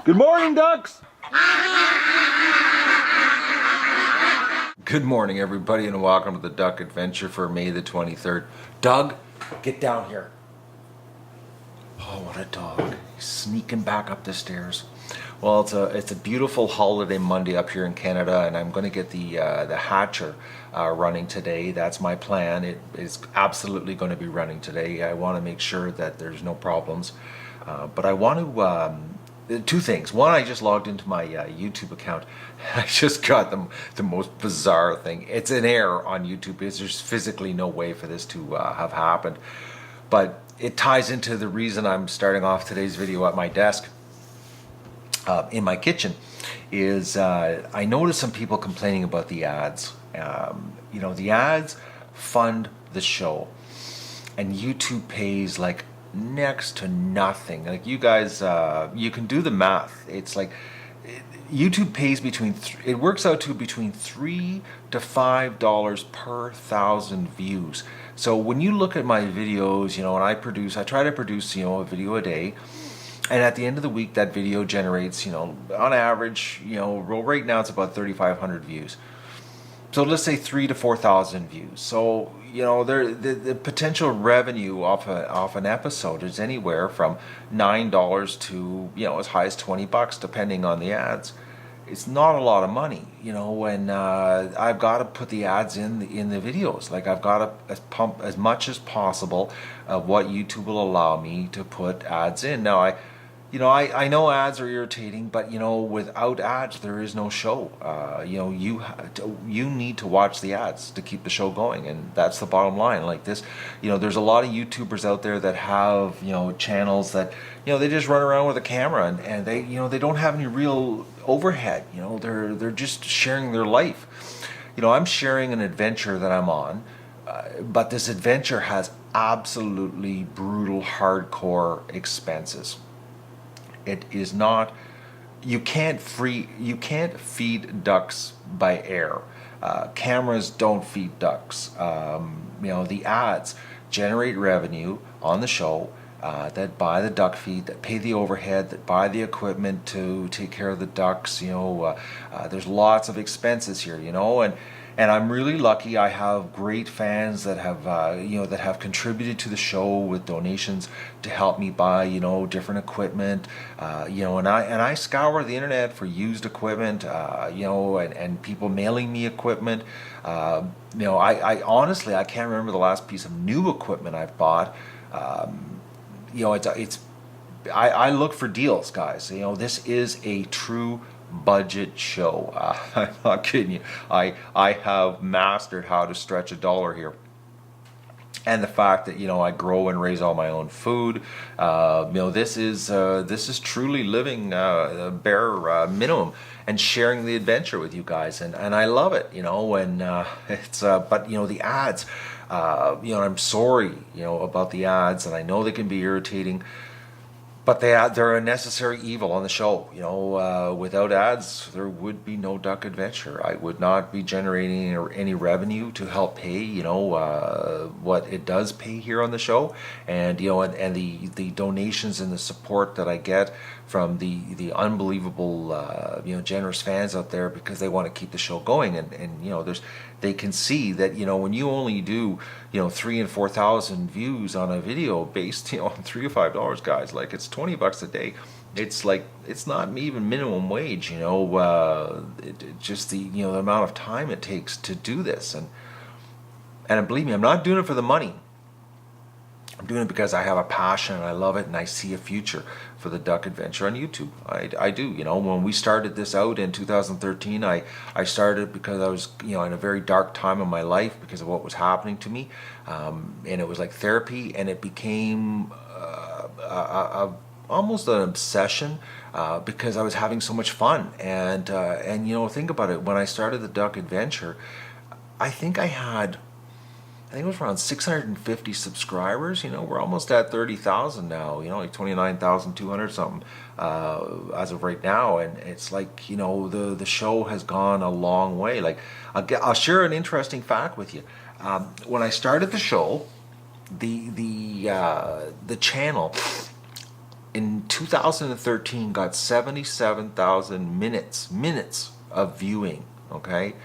Good morning, ducks! Good morning, everybody, and welcome to the Duck Adventure for May the 23rd. Doug, get down here. Oh, what a dog. He's sneaking back up the stairs. Well, it's a beautiful holiday Monday up here in Canada, and I'm going to get the hatcher running today. That's my plan. It is absolutely going to be running today. I want to make sure that there's no problems. But I want to, two things. One, I just logged into my YouTube account. I just got the most bizarre thing. It's an error on YouTube. There's physically no way for this to have happened. But it ties into the reason I'm starting off today's video at my desk in my kitchen. Is I noticed some people complaining about the ads. The ads fund the show, and YouTube pays like next to nothing. Like you guys, you can do the math. It's like YouTube pays it works out to between $3 to $5 per 1,000 views. So when you look at my videos, and I try to produce, a video a day. And at the end of the week, that video generates, on average, right now it's about 3,500 views. So let's say 3,000 to 4,000 views. So the potential revenue off an episode is anywhere from $9 to as high as $20, depending on the ads. It's not a lot of money, when I've got to put the ads in the videos. Like I've got to pump as much as possible of what YouTube will allow me to put ads in. Now I know ads are irritating, but without ads there is no show. You need to watch the ads to keep the show going, and that's the bottom line. Like this, there's a lot of YouTubers out there that have channels that they just run around with a camera and they don't have any real overhead. They're just sharing their life. I'm sharing an adventure that I'm on, but this adventure has absolutely brutal, hardcore expenses. It is not. You can't feed ducks by air. Cameras don't feed ducks. The ads generate revenue on the show that buy the duck feed, that pay the overhead, that buy the equipment to take care of the ducks. There's lots of expenses here. And I'm really lucky. I have great fans that have contributed to the show with donations to help me buy different equipment. And I scour the internet for used equipment. And people mailing me equipment. I honestly can't remember the last piece of new equipment I've bought. I look for deals, guys. This is a true budget show. I'm not kidding you. I have mastered how to stretch a dollar here. And the fact that I grow and raise all my own food, this is truly living bare minimum and sharing the adventure with you guys, and I love it. When it's but the ads, I'm sorry about the ads, and I know they can be irritating. But they're a necessary evil on the show. Without ads, there would be no Duck Adventure. I would not be generating any revenue to help pay, what it does pay here on the show, and the donations and the support that I get from the unbelievable, generous fans out there, because they want to keep the show going, and they can see that when you only do 3,000 and 4,000 views on a video based on $3 to $5, guys, like it's $20 a day. It's like it's not even minimum wage. Just the amount of time it takes to do this, and believe me, I'm not doing it for the money. I'm doing it because I have a passion and I love it, and I see a future for the Duck Adventure on YouTube. I do. When we started this out in 2013, I started because I was in a very dark time in my life because of what was happening to me, and it was like therapy, and it became almost an obsession because I was having so much fun. And think about it. When I started the Duck Adventure, I think it was around 650 subscribers. We're almost at 30,000 now. Like 29,200 something as of right now. And it's like the show has gone a long way. Like I'll share an interesting fact with you. When I started the show, the channel in 2013 got 77,000 minutes of viewing. Okay,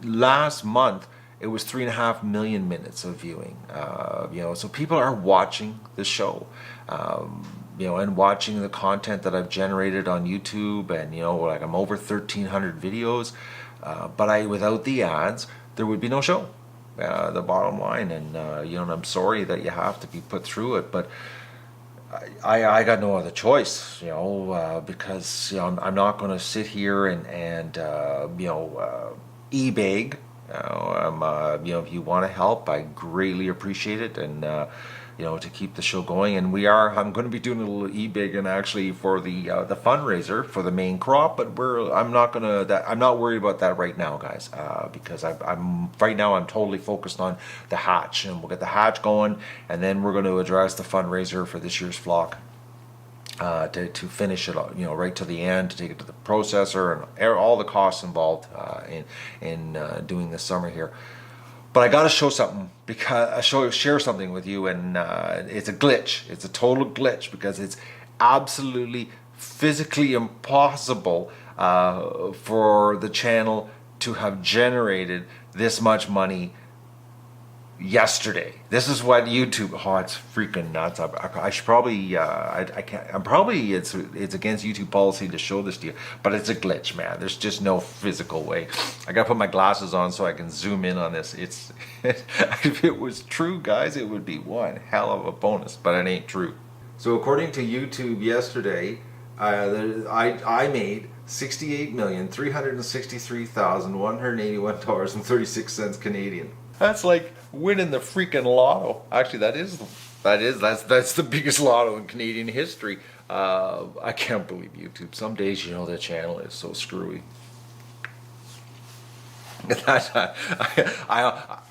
last month it was 3.5 million minutes of viewing. So people are watching the show, and watching the content that I've generated on YouTube, and like I'm over 1,300 videos. But without the ads, there would be no show. The bottom line, and and I'm sorry that you have to be put through it, but I got no other choice, because I'm not going to sit here and e-beg. If you want to help, I greatly appreciate it, and to keep the show going. And I'm going to be doing a little e-bigging actually for the fundraiser for the main crop, but I'm not worried about that right now, guys, because I'm right now I'm totally focused on the hatch, and we'll get the hatch going, and then we're going to address the fundraiser for this year's flock. To finish it, right to the end, to take it to the processor, and all the costs involved in doing this summer here. But I got to show something, because share something with you, and it's a glitch. It's a total glitch, because it's absolutely physically impossible for the channel to have generated this much money yesterday. This is what YouTube. Oh, it's freaking nuts. I should probably. I can't. I'm probably. It's against YouTube policy to show this to you, but it's a glitch, man. There's just no physical way. I gotta put my glasses on so I can zoom in on this. If it was true, guys, it would be one hell of a bonus, but it ain't true. So according to YouTube yesterday, I made $68,363,181.36 Canadian. That's like winning the freaking lotto. Actually, that's the biggest lotto in Canadian history. I can't believe YouTube. Some days, the channel is so screwy.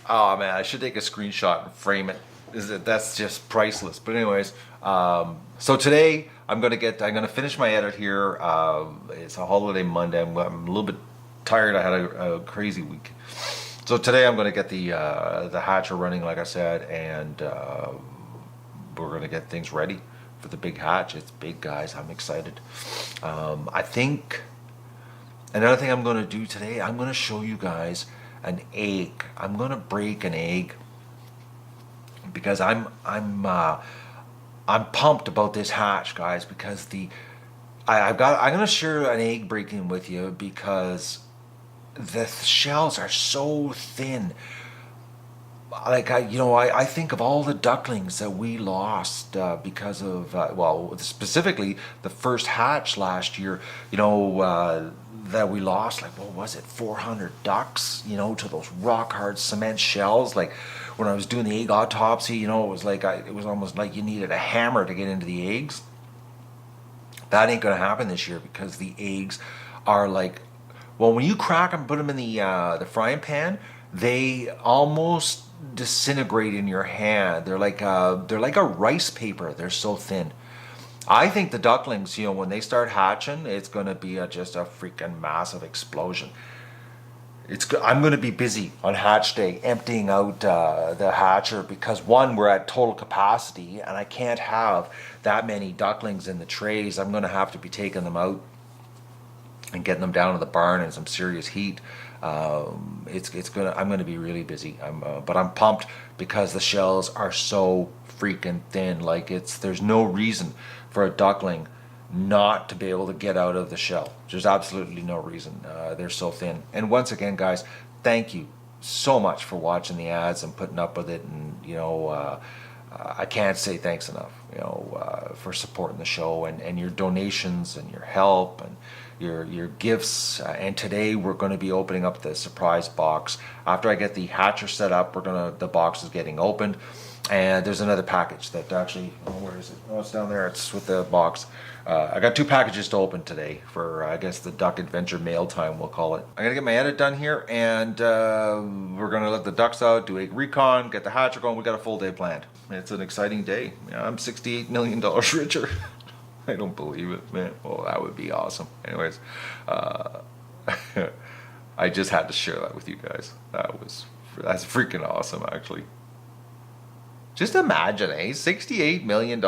Oh man, I should take a screenshot and frame it. That's just priceless. But anyways, so today I'm gonna finish my edit here. It's a holiday Monday. I'm a little bit tired. I had a crazy week. So today I'm going to get the hatcher running, like I said, and we're going to get things ready for the big hatch. It's big, guys. I'm excited. I think another thing I'm going to do today, I'm going to show you guys an egg. I'm going to break an egg, because I'm pumped about this hatch, guys, because I'm going to share an egg breaking with you, because the shells are so thin. Like I think of all the ducklings that we lost because of specifically the first hatch last year. That we lost, like, what was it, 400 ducks, to those rock hard cement shells. Like when I was doing the egg autopsy, it was almost like you needed a hammer to get into the eggs. That ain't gonna happen this year, because the eggs are like, well, when you crack them, put them in the frying pan, they almost disintegrate in your hand. They're like a rice paper. They're so thin. I think the ducklings, when they start hatching, it's going to be just a freaking massive explosion. I'm going to be busy on hatch day emptying out the hatcher, because one, we're at total capacity, and I can't have that many ducklings in the trays. I'm going to have to be taking them out and getting them down to the barn in some serious heat. I'm going to be really busy. But I'm pumped, because the shells are so freaking thin. Like there's no reason for a duckling not to be able to get out of the shell. There's absolutely no reason. They're so thin. And once again, guys, thank you so much for watching the ads and putting up with it. And I can't say thanks enough, for supporting the show, and your donations and your help and your gifts. And today we're going to be opening up the surprise box. After I get the hatcher set up, the box is getting opened, and there's another package that actually, where is it? Oh, it's down there. It's with the box. I got 2 packages to open today for, I guess, the Duck Adventure mail time, we'll call it. I'm gonna get my edit done here, and we're gonna let the ducks out, do a recon, get the hatcher going. We got a full day planned. It's an exciting day. I'm $68 million richer. I don't believe it, man. Well, that would be awesome. Anyways, I just had to share that with you guys. That's freaking awesome, actually. Just imagine, $68 million.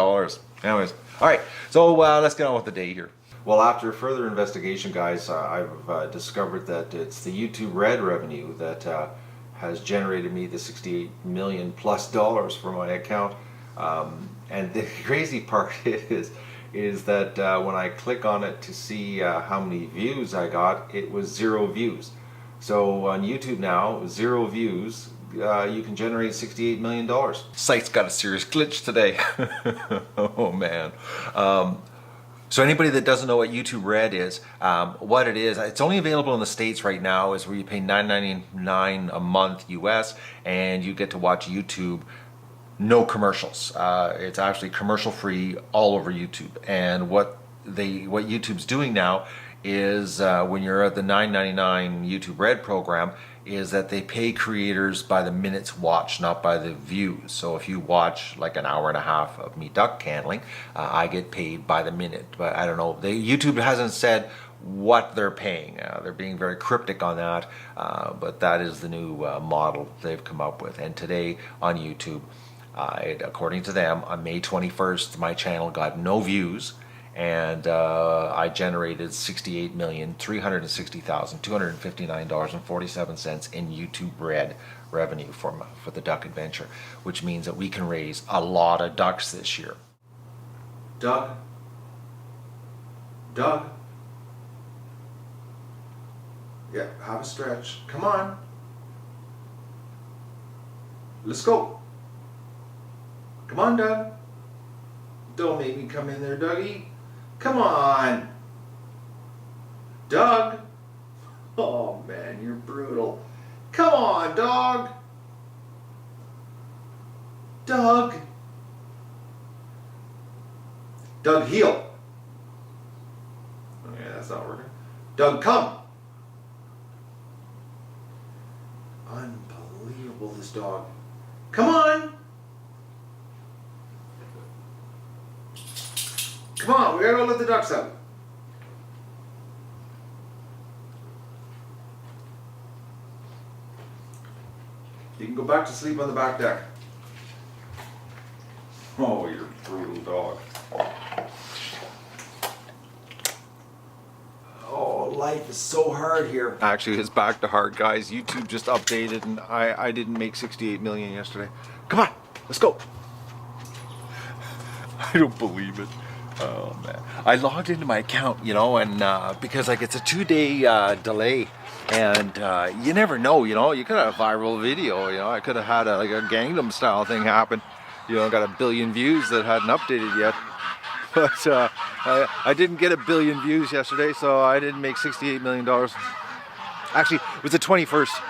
Anyways, all right, so let's get on with the day here. Well, after further investigation, guys, I've discovered that it's the YouTube Red revenue that has generated me the $68 million plus for my account. And the crazy part is that when I click on it to see how many views I got, it was 0 views. So on YouTube now, 0 views, you can generate $68 million. Site's got a serious glitch today. Oh man. So anybody that doesn't know what YouTube Red is, what it is, it's only available in the States right now, is where you pay $9.99 a month US and you get to watch YouTube, no commercials. It's actually commercial free all over YouTube. And what YouTube's doing now is when you're at the $9.99 YouTube Red program, is that they pay creators by the minutes watched, not by the views. So if you watch like an hour and a half of me duck candling, I get paid by the minute. But I don't know, YouTube hasn't said what they're paying. They're being very cryptic on that, but that is the new model they've come up with. And today on YouTube, according to them, on May 21st, my channel got no views, and I generated $68,360,259.47 in YouTube Red revenue for the Duck Adventure, which means that we can raise a lot of ducks this year. Doug? Doug? Yeah, have a stretch. Come on. Let's go. Come on, Doug. Don't make me come in there, Dougie. Come on. Doug. Oh, man, you're brutal. Come on, dog. Doug. Doug, heel. Oh, yeah, that's not working. Doug, come. Unbelievable, this dog. Come on. Come on, we gotta go let the ducks out. You can go back to sleep on the back deck. Oh, you're a brutal dog. Oh, life is so hard here. Actually, it's back to hard, guys. YouTube just updated and I didn't make 68 million yesterday. Come on, let's go. I don't believe it. Oh man, I logged into my account, you know, and because like it's a 2-day delay, and you never know, you know, you could have a viral video, you know, I could have had like a Gangnam style thing happen, you know, got a billion views that hadn't updated yet, but I didn't get a billion views yesterday, so I didn't make $68 million. Actually, it was the 21st.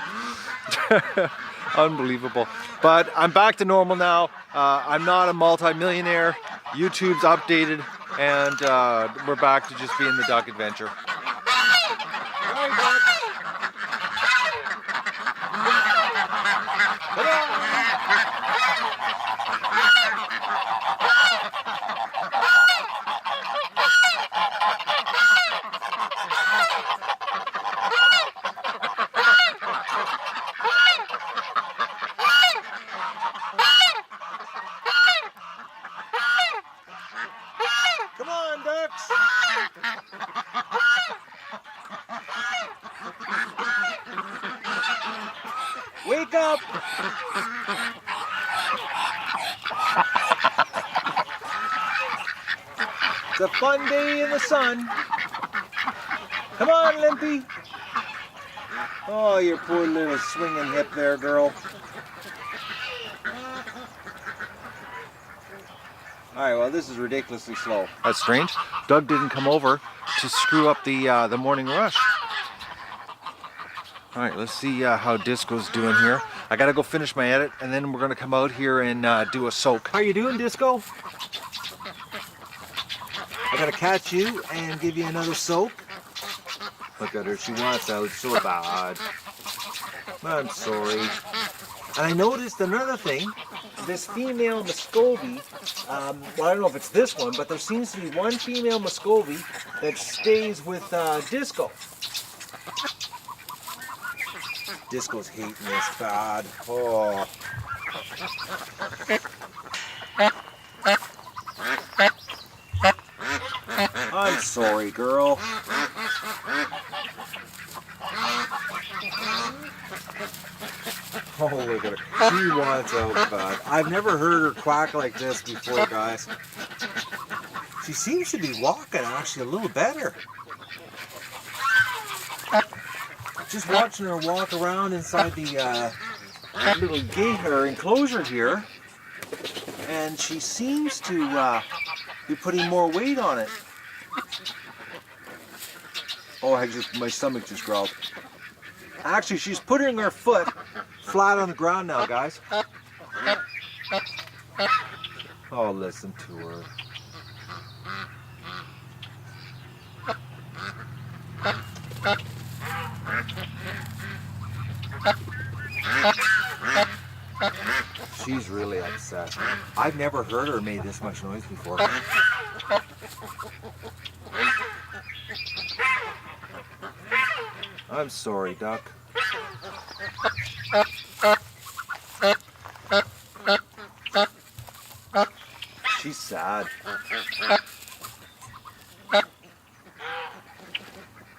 Unbelievable. But I'm back to normal now. I'm not a multi-millionaire. YouTube's updated, and we're back to just being the Duck Adventure. Come on, ducks! Wake up! It's a fun day in the sun. Come on, Limpy. Oh, your poor little swinging hip there, girl. Alright, well, this is ridiculously slow. That's strange. Doug didn't come over to screw up the morning rush. Alright, let's see how Disco's doing here. I gotta go finish my edit, and then we're gonna come out here and do a soak. How you doing, Disco? I gotta catch you and give you another soak. Look at her, she wants out so bad. I'm sorry. And I noticed another thing. This female Muscovy, well, I don't know if it's this one, but there seems to be one female Muscovy that stays with Disco. Disco's hating this bad. Oh. I'm sorry, girl. Oh, look at her. She wants out bad. I've never heard her quack like this before, guys. She seems to be walking actually a little better. Just watching her walk around inside the little gate or enclosure here, and she seems to be putting more weight on it. Oh, my stomach just growled. Actually, she's putting her foot flat on the ground now, guys. Oh, listen to her. She's really upset. I've never heard her make this much noise before. I'm sorry, duck. She's sad.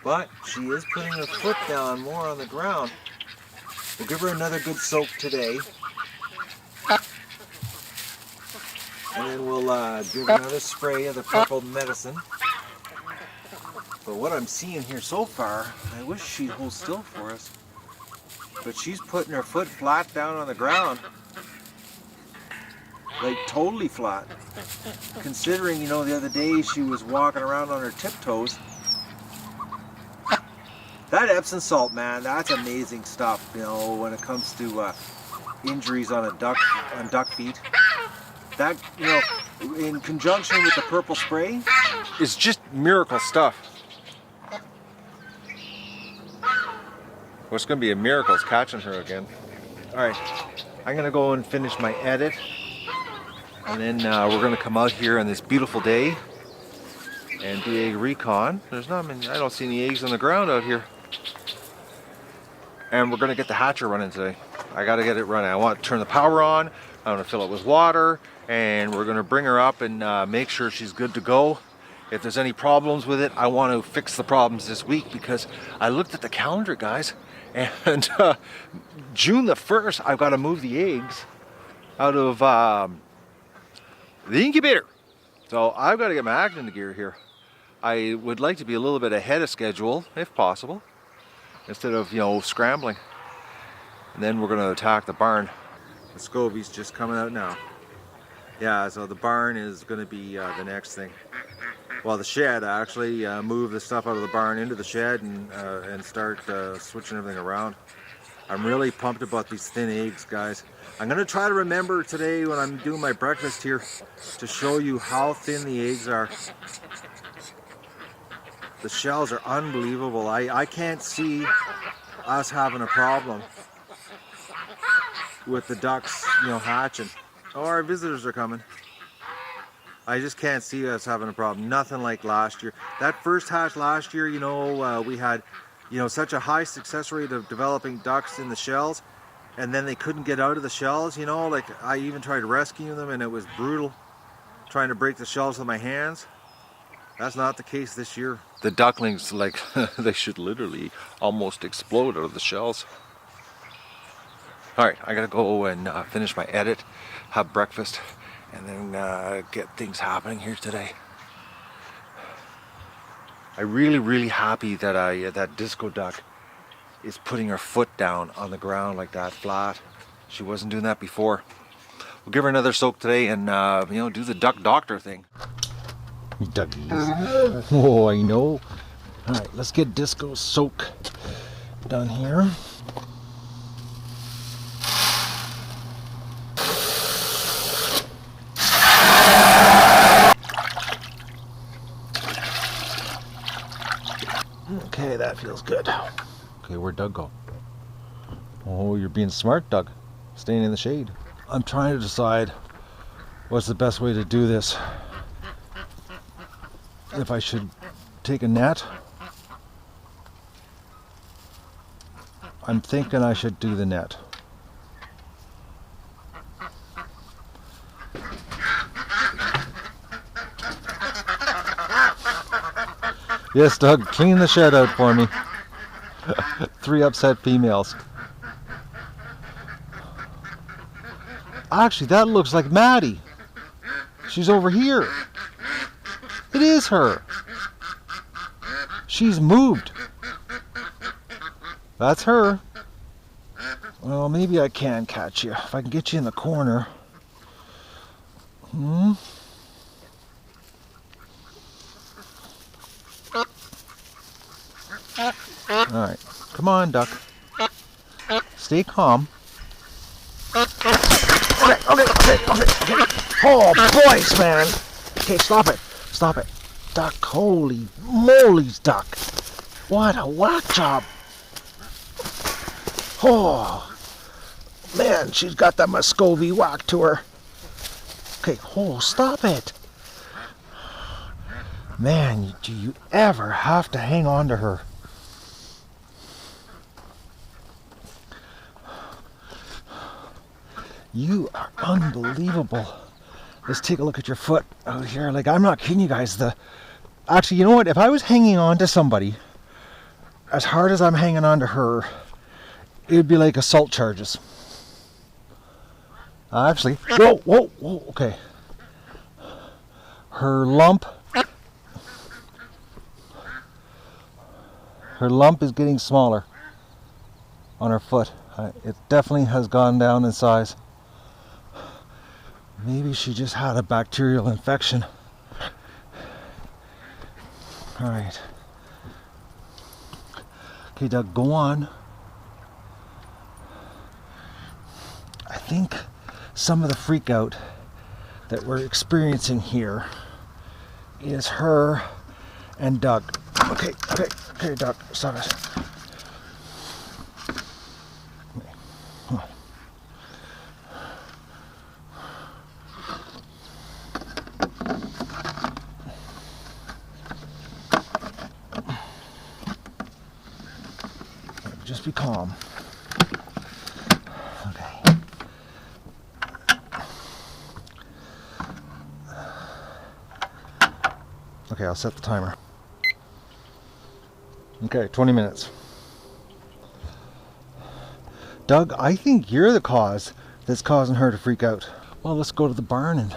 But she is putting her foot down more on the ground. We'll give her another good soak today. And then we'll give her another spray of the purple medicine. But what I'm seeing here so far, I wish she'd hold still for us. But she's putting her foot flat down on the ground. Like totally flat. Considering, you know, the other day she was walking around on her tiptoes. That Epsom salt, man, that's amazing stuff, you know, when it comes to injuries on duck feet. That, you know, in conjunction with the purple spray, is just miracle stuff. What's going to be a miracle is catching her again. Alright, I'm going to go and finish my edit. And then we're going to come out here on this beautiful day and do egg recon. There's not many, I don't see any eggs on the ground out here. And we're going to get the hatcher running today. I got to get it running. I want to turn the power on. I want to fill it with water. And we're going to bring her up and make sure she's good to go. If there's any problems with it, I want to fix the problems this week, because I looked at the calendar, guys. And June the 1st, I've got to move the eggs out of the incubator. So I've got to get my act into gear here. I would like to be a little bit ahead of schedule, if possible, instead of, you know, scrambling. And then we're going to attack the barn. The scoby's just coming out now. Yeah, so the barn is going to be the next thing. Well, the shed, actually, move the stuff out of the barn into the shed and start switching everything around. I'm really pumped about these thin eggs, guys. I'm going to try to remember today when I'm doing my breakfast here to show you how thin the eggs are. The shells are unbelievable. I can't see us having a problem with the ducks, you know, hatching. Oh, our visitors are coming. I just can't see us having a problem. Nothing like last year. That first hatch last year, you know, we had, you know, such a high success rate of developing ducks in the shells, and then they couldn't get out of the shells, you know, like I even tried rescuing them and it was brutal trying to break the shells with my hands. That's not the case this year. The ducklings, like, they should literally almost explode out of the shells. Alright, I gotta go and finish my edit, have breakfast, and then get things happening here today. I'm really happy that that disco duck is putting her foot down on the ground like that, flat. She wasn't doing that before. We'll give her another soak today and you know, do the duck doctor thing. Duckies. Oh, I know. Alright, let's get disco soak done here. Okay, that feels good. Okay, where'd Doug go? Oh, you're being smart, Doug. Staying in the shade. I'm trying to decide what's the best way to do this. If I should take a net. I'm thinking I should do the net. Yes, Doug, clean the shed out for me. 3 upset females. Actually, that looks like Maddie. She's over here. It is her. She's moved. That's her. Well, maybe I can catch you. If I can get you in the corner. Alright. Come on, duck. Stay calm. Okay. Oh, boys, man. Okay, stop it. Stop it. Duck, holy moly, duck. What a whack job. Oh, man, she's got that Muscovy whack to her. Okay, oh, stop it. Man, do you ever have to hang on to her? You are unbelievable. Let's take a look at your foot out here. Like, I'm not kidding you guys. Actually, you know what? If I was hanging on to somebody as hard as I'm hanging on to her, it would be like assault charges. Actually, whoa, okay. Her lump is getting smaller on her foot. It definitely has gone down in size. Maybe she just had a bacterial infection. All right. Okay, Doug, go on. I think some of the freak out that we're experiencing here is her and Doug. Okay, Doug, stop it. Come on. Just be calm. Okay. Okay, I'll set the timer. Okay, 20 minutes. Doug, I think you're the cause that's causing her to freak out. Well, let's go to the barn and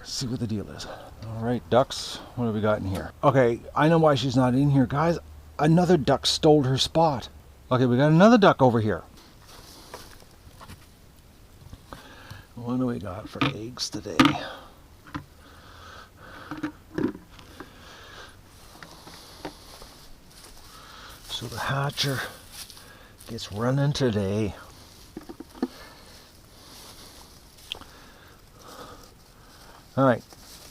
see what the deal is. All right, ducks, what have we got in here? Okay, I know why she's not in here, guys. Another duck stole her spot. Okay, we got another duck over here. What do we got for eggs today? So the hatcher gets running today. All right,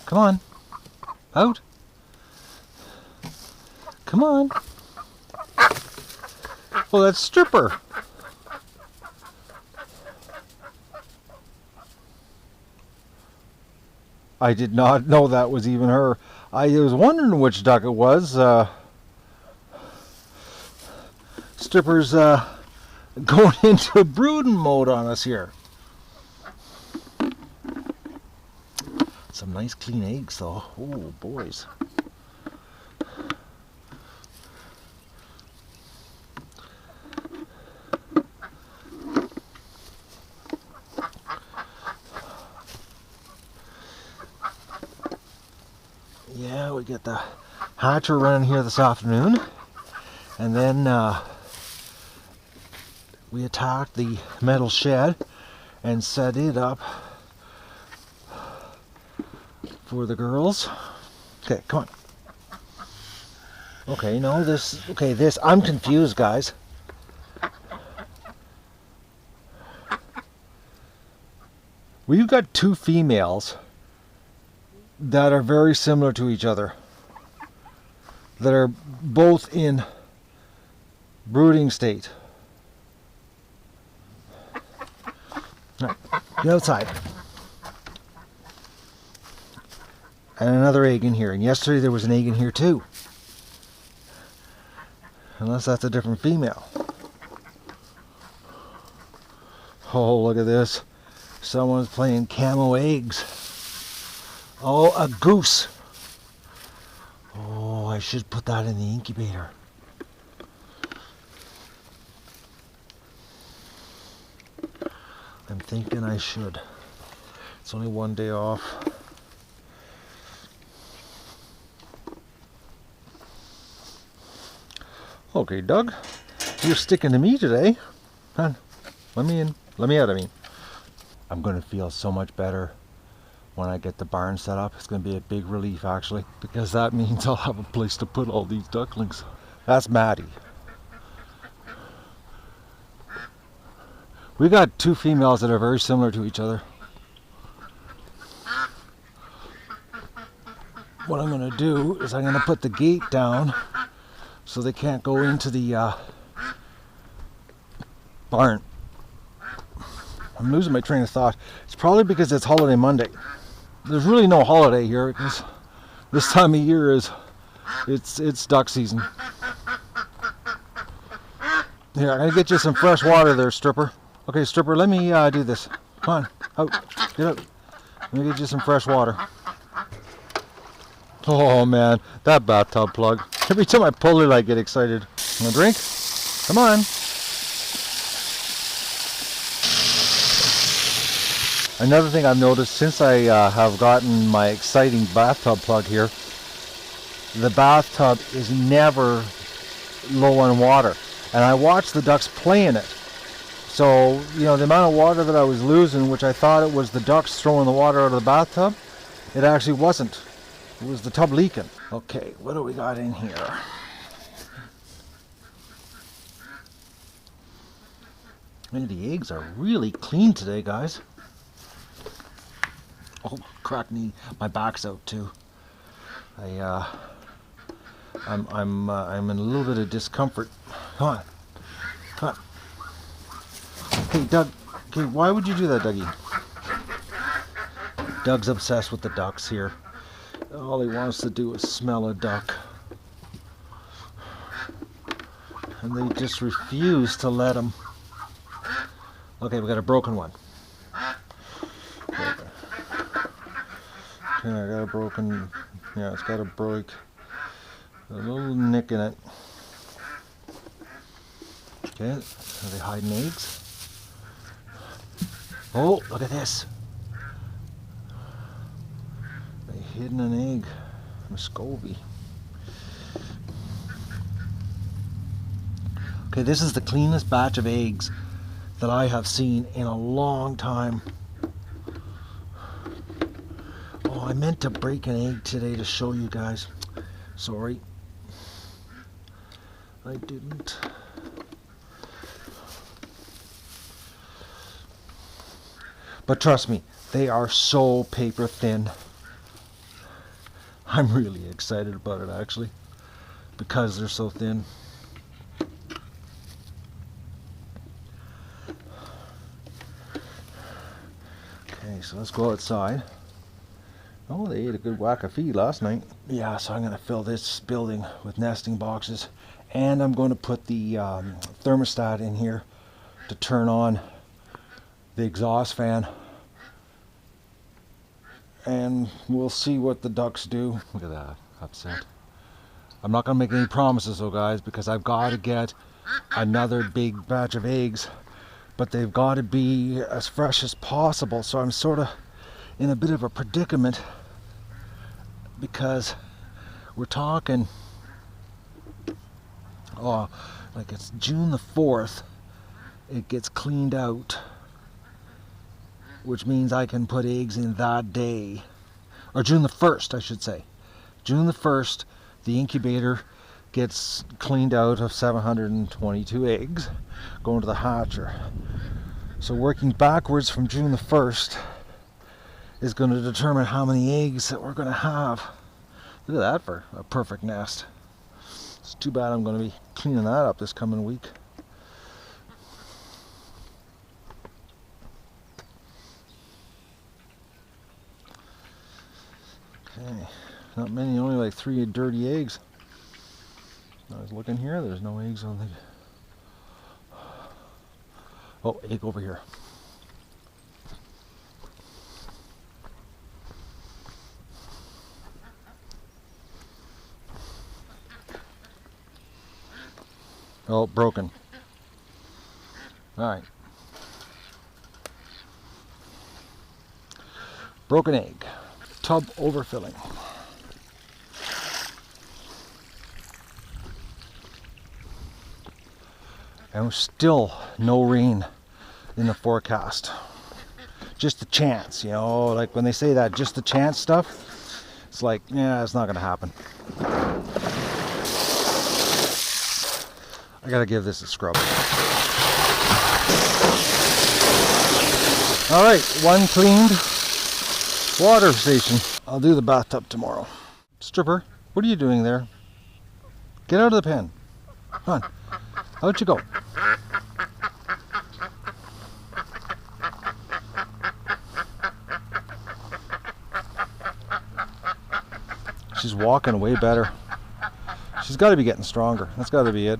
come on, out. Come on. Well, that's Stripper. I did not know that was even her. I was wondering which duck it was. Stripper's going into brooding mode on us here. Some nice clean eggs though. Oh, boys. Yeah, we get the hatcher running here this afternoon, and then we attacked the metal shed and set it up for the girls. Okay, come on. Okay, no, this, I'm confused, guys. We've got 2 females that are very similar to each other, that are both in brooding state. Right, get outside. And another egg in here. And yesterday there was an egg in here too. Unless that's a different female. Oh, look at this. Someone's playing camo eggs. Oh, a goose. Oh, I should put that in the incubator. I'm thinking I should. It's only one day off. Okay, Doug, you're sticking to me today. Huh? Let me in. Let me out, I mean. I'm going to feel so much better when I get the barn set up. It's going to be a big relief, actually, because that means I'll have a place to put all these ducklings. That's Maddie. We got two females that are very similar to each other. What I'm going to do is I'm going to put the gate down so they can't go into the barn. I'm losing my train of thought. It's probably because it's holiday Monday. There's really no holiday here because this time of year is it's duck season. Here, I'm gonna get you some fresh water there, Stripper. Okay, Stripper, let me do this. Come on, out, get out. Let me get you some fresh water. Oh man, that bathtub plug. Every time I pull it, I get excited. Want a drink? Come on. Another thing I've noticed since I have gotten my exciting bathtub plug here, the bathtub is never low on water. And I watch the ducks play in it. So, you know, the amount of water that I was losing, which I thought it was the ducks throwing the water out of the bathtub, it actually wasn't. It was the tub leaking. Okay, what do we got in here? Man, the eggs are really clean today, guys. Oh, crack knee. My back's out too. I'm in a little bit of discomfort. Come on. Come on. Hey, Doug. Okay, why would you do that, Dougie? Doug's obsessed with the ducks here. All he wants to do is smell a duck. And they just refuse to let him. Okay, we got a broken one. Okay, I got a broken, yeah, it's got a break. A little nick in it. Okay, are they hiding eggs? Oh, look at this. They hidden an egg from Scovy. Okay, this is the cleanest batch of eggs that I have seen in a long time. Oh, I meant to break an egg today to show you guys. Sorry. I didn't. But trust me, they are so paper thin. I'm really excited about it actually, because they're so thin. Okay, so let's go outside. Oh, they ate a good whack of feed last night. Yeah, so I'm going to fill this building with nesting boxes. And I'm going to put the thermostat in here to turn on the exhaust fan. And we'll see what the ducks do. Look at that, upset. I'm not going to make any promises though, guys, because I've got to get another big batch of eggs. But they've got to be as fresh as possible. So I'm sort of in a bit of a predicament because we're talking, oh, like it's June the 4th, it gets cleaned out, which means I can put eggs in that day, or June the 1st, I should say. June the 1st, the incubator gets cleaned out of 722 eggs going to the hatcher. So working backwards from June the 1st is going to determine how many eggs that we're going to have. Look at that for a perfect nest. It's too bad I'm going to be cleaning that up this coming week. Okay, not many, only like 3 dirty eggs. I was looking here, there's no eggs on the... Oh, egg over here. Oh, broken. All right. Broken egg. Tub overfilling. And still no rain in the forecast. Just a chance, you know, like when they say that just a chance stuff, it's like, yeah, it's not gonna happen. I gotta give this a scrub. All right, one cleaned water station. I'll do the bathtub tomorrow. Stripper, what are you doing there? Get out of the pen. Come on, out you go. She's walking way better. She's got to be getting stronger. That's got to be it.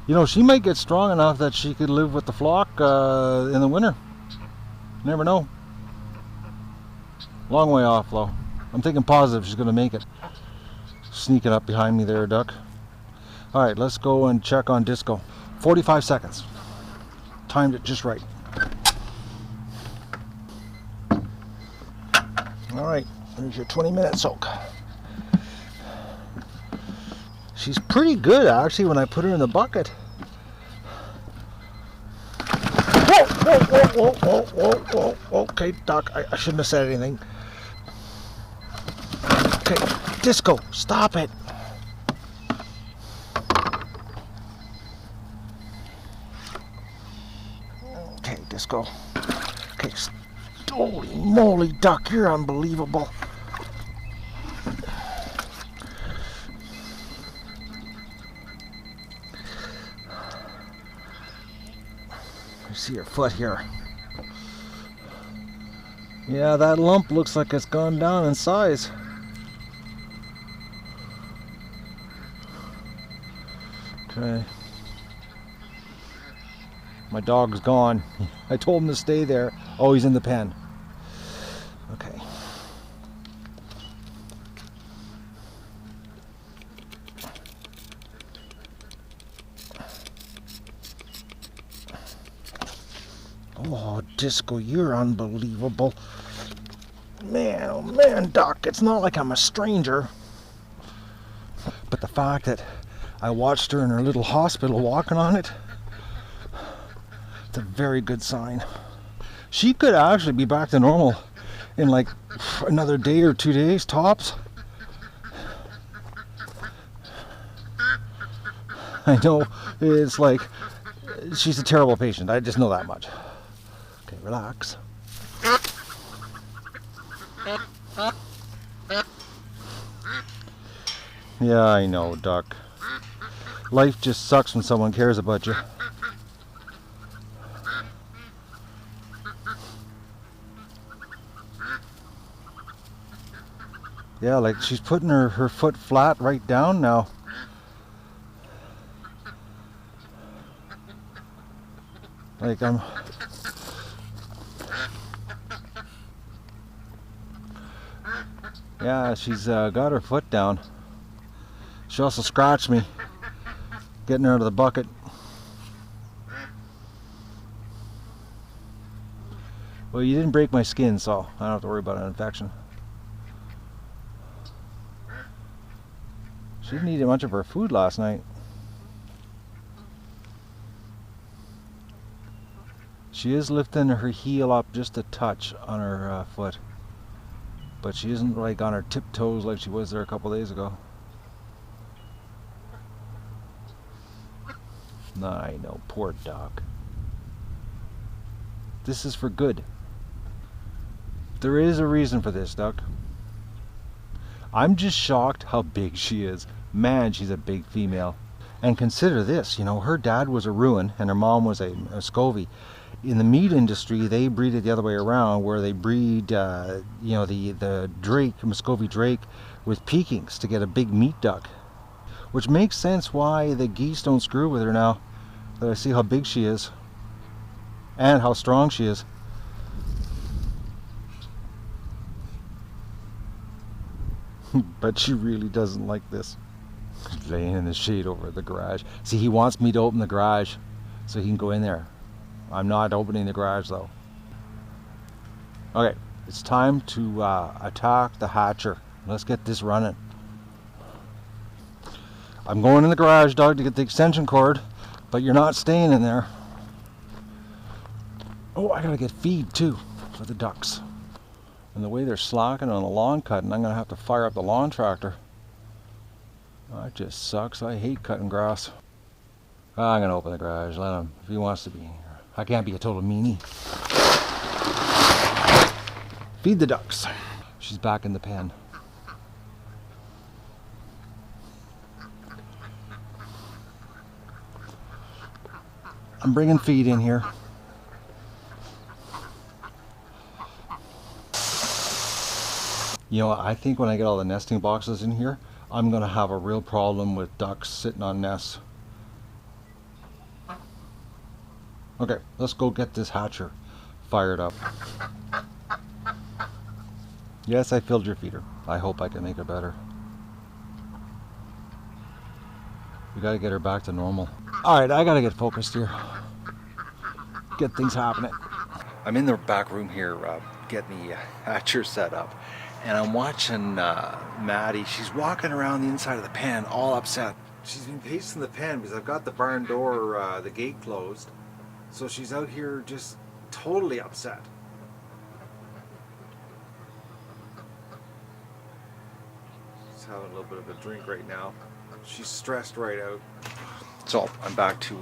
You know, she might get strong enough that she could live with the flock in the winter. You never know. Long way off, though. I'm thinking positive she's going to make it. Sneaking up behind me there, duck. All right, let's go and check on Disco. 45 seconds. Timed it just right. All right, there's your 20-minute soak. She's pretty good, actually, when I put her in the bucket. Whoa, whoa, whoa, whoa, whoa, whoa, whoa, whoa. Okay, Doc, I shouldn't have said anything. Okay, Disco, stop it. Okay, Disco. Okay, holy moly, Duck, you're unbelievable. See your foot here. Yeah, that lump looks like it's gone down in size. Okay. My dog's gone. I told him to stay there. Oh, he's in the pen. Okay. Oh, Disco, you're unbelievable. Man, oh man, Doc, it's not like I'm a stranger. But the fact that I watched her in her little hospital walking on it, it's a very good sign. She could actually be back to normal in like another day or 2 days, tops. I know, it's like, she's a terrible patient. I just know that much. Okay, relax. Yeah, I know, Duck. Life just sucks when someone cares about you. Yeah, like she's putting her foot flat right down now. Like yeah, she's got her foot down. She also scratched me getting her out of the bucket. Well, you didn't break my skin, so I don't have to worry about an infection. She didn't eat much of her food last night. She is lifting her heel up just a touch on her foot. But she isn't like on her tiptoes like she was there a couple days ago. I know, poor Doc. This is for good. There is a reason for this, Doc. I'm just shocked how big she is. Man, she's a big female. And consider this, you know, her dad was a Rouen and her mom was a Scovie. In the meat industry, they breed it the other way around, where they breed, you know, the Drake, Muscovy Drake, with Pekings to get a big meat duck. Which makes sense why the geese don't screw with her now that I see how big she is and how strong she is. But she really doesn't like this. She's laying in the shade over the garage. See, he wants me to open the garage so he can go in there. I'm not opening the garage though. Okay, it's time to attack the hatcher. Let's get this running. I'm going in the garage, Doug, to get the extension cord, but you're not staying in there. Oh, I gotta get feed too for the ducks. And the way they're slacking on the lawn cutting, I'm gonna have to fire up the lawn tractor. That just sucks. I hate cutting grass. I'm gonna open the garage, let him, if he wants to be in here. I can't be a total meanie. Feed the ducks. She's back in the pen. I'm bringing feed in here. You know, I think when I get all the nesting boxes in here, I'm gonna have a real problem with ducks sitting on nests. Okay, let's go get this hatcher fired up. Yes, I filled your feeder. I hope I can make it better. We gotta get her back to normal. Alright, I gotta get focused here. Get things happening. I'm in the back room here getting the hatcher set up. And I'm watching Maddie. She's walking around the inside of the pen all upset. She's been pacing the pen because I've got the barn door, the gate closed. So she's out here just totally upset. She's having a little bit of a drink right now. She's stressed right out. So I'm back to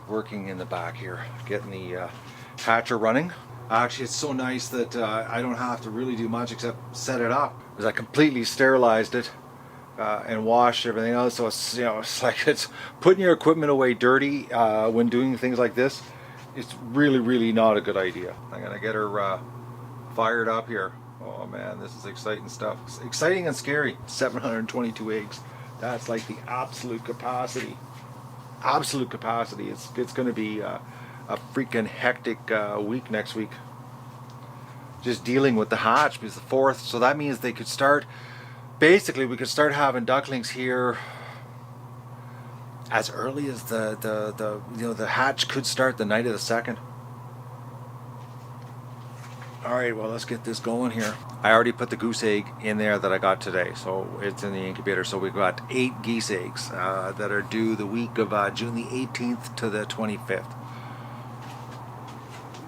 working in the back here, getting the hatcher running. Actually, it's so nice that I don't have to really do much except set it up, because I completely sterilized it and washed everything else. So it's, you know, it's like it's putting your equipment away dirty when doing things like this. It's really not a good idea. I'm gonna get her fired up here. Oh man, this is exciting stuff. It's exciting and scary. 722 eggs. That's like the absolute capacity. Absolute capacity. It's going to be a freaking hectic week next week. Just dealing with the hatch because the 4th. So that means they could start. Basically, we could start having ducklings here as early as the hatch could start the night of the 2nd. All right, well, let's get this going here. I already put the goose egg in there that I got today, so it's in the incubator. So we've got 8 geese eggs that are due the week of June the 18th to the 25th.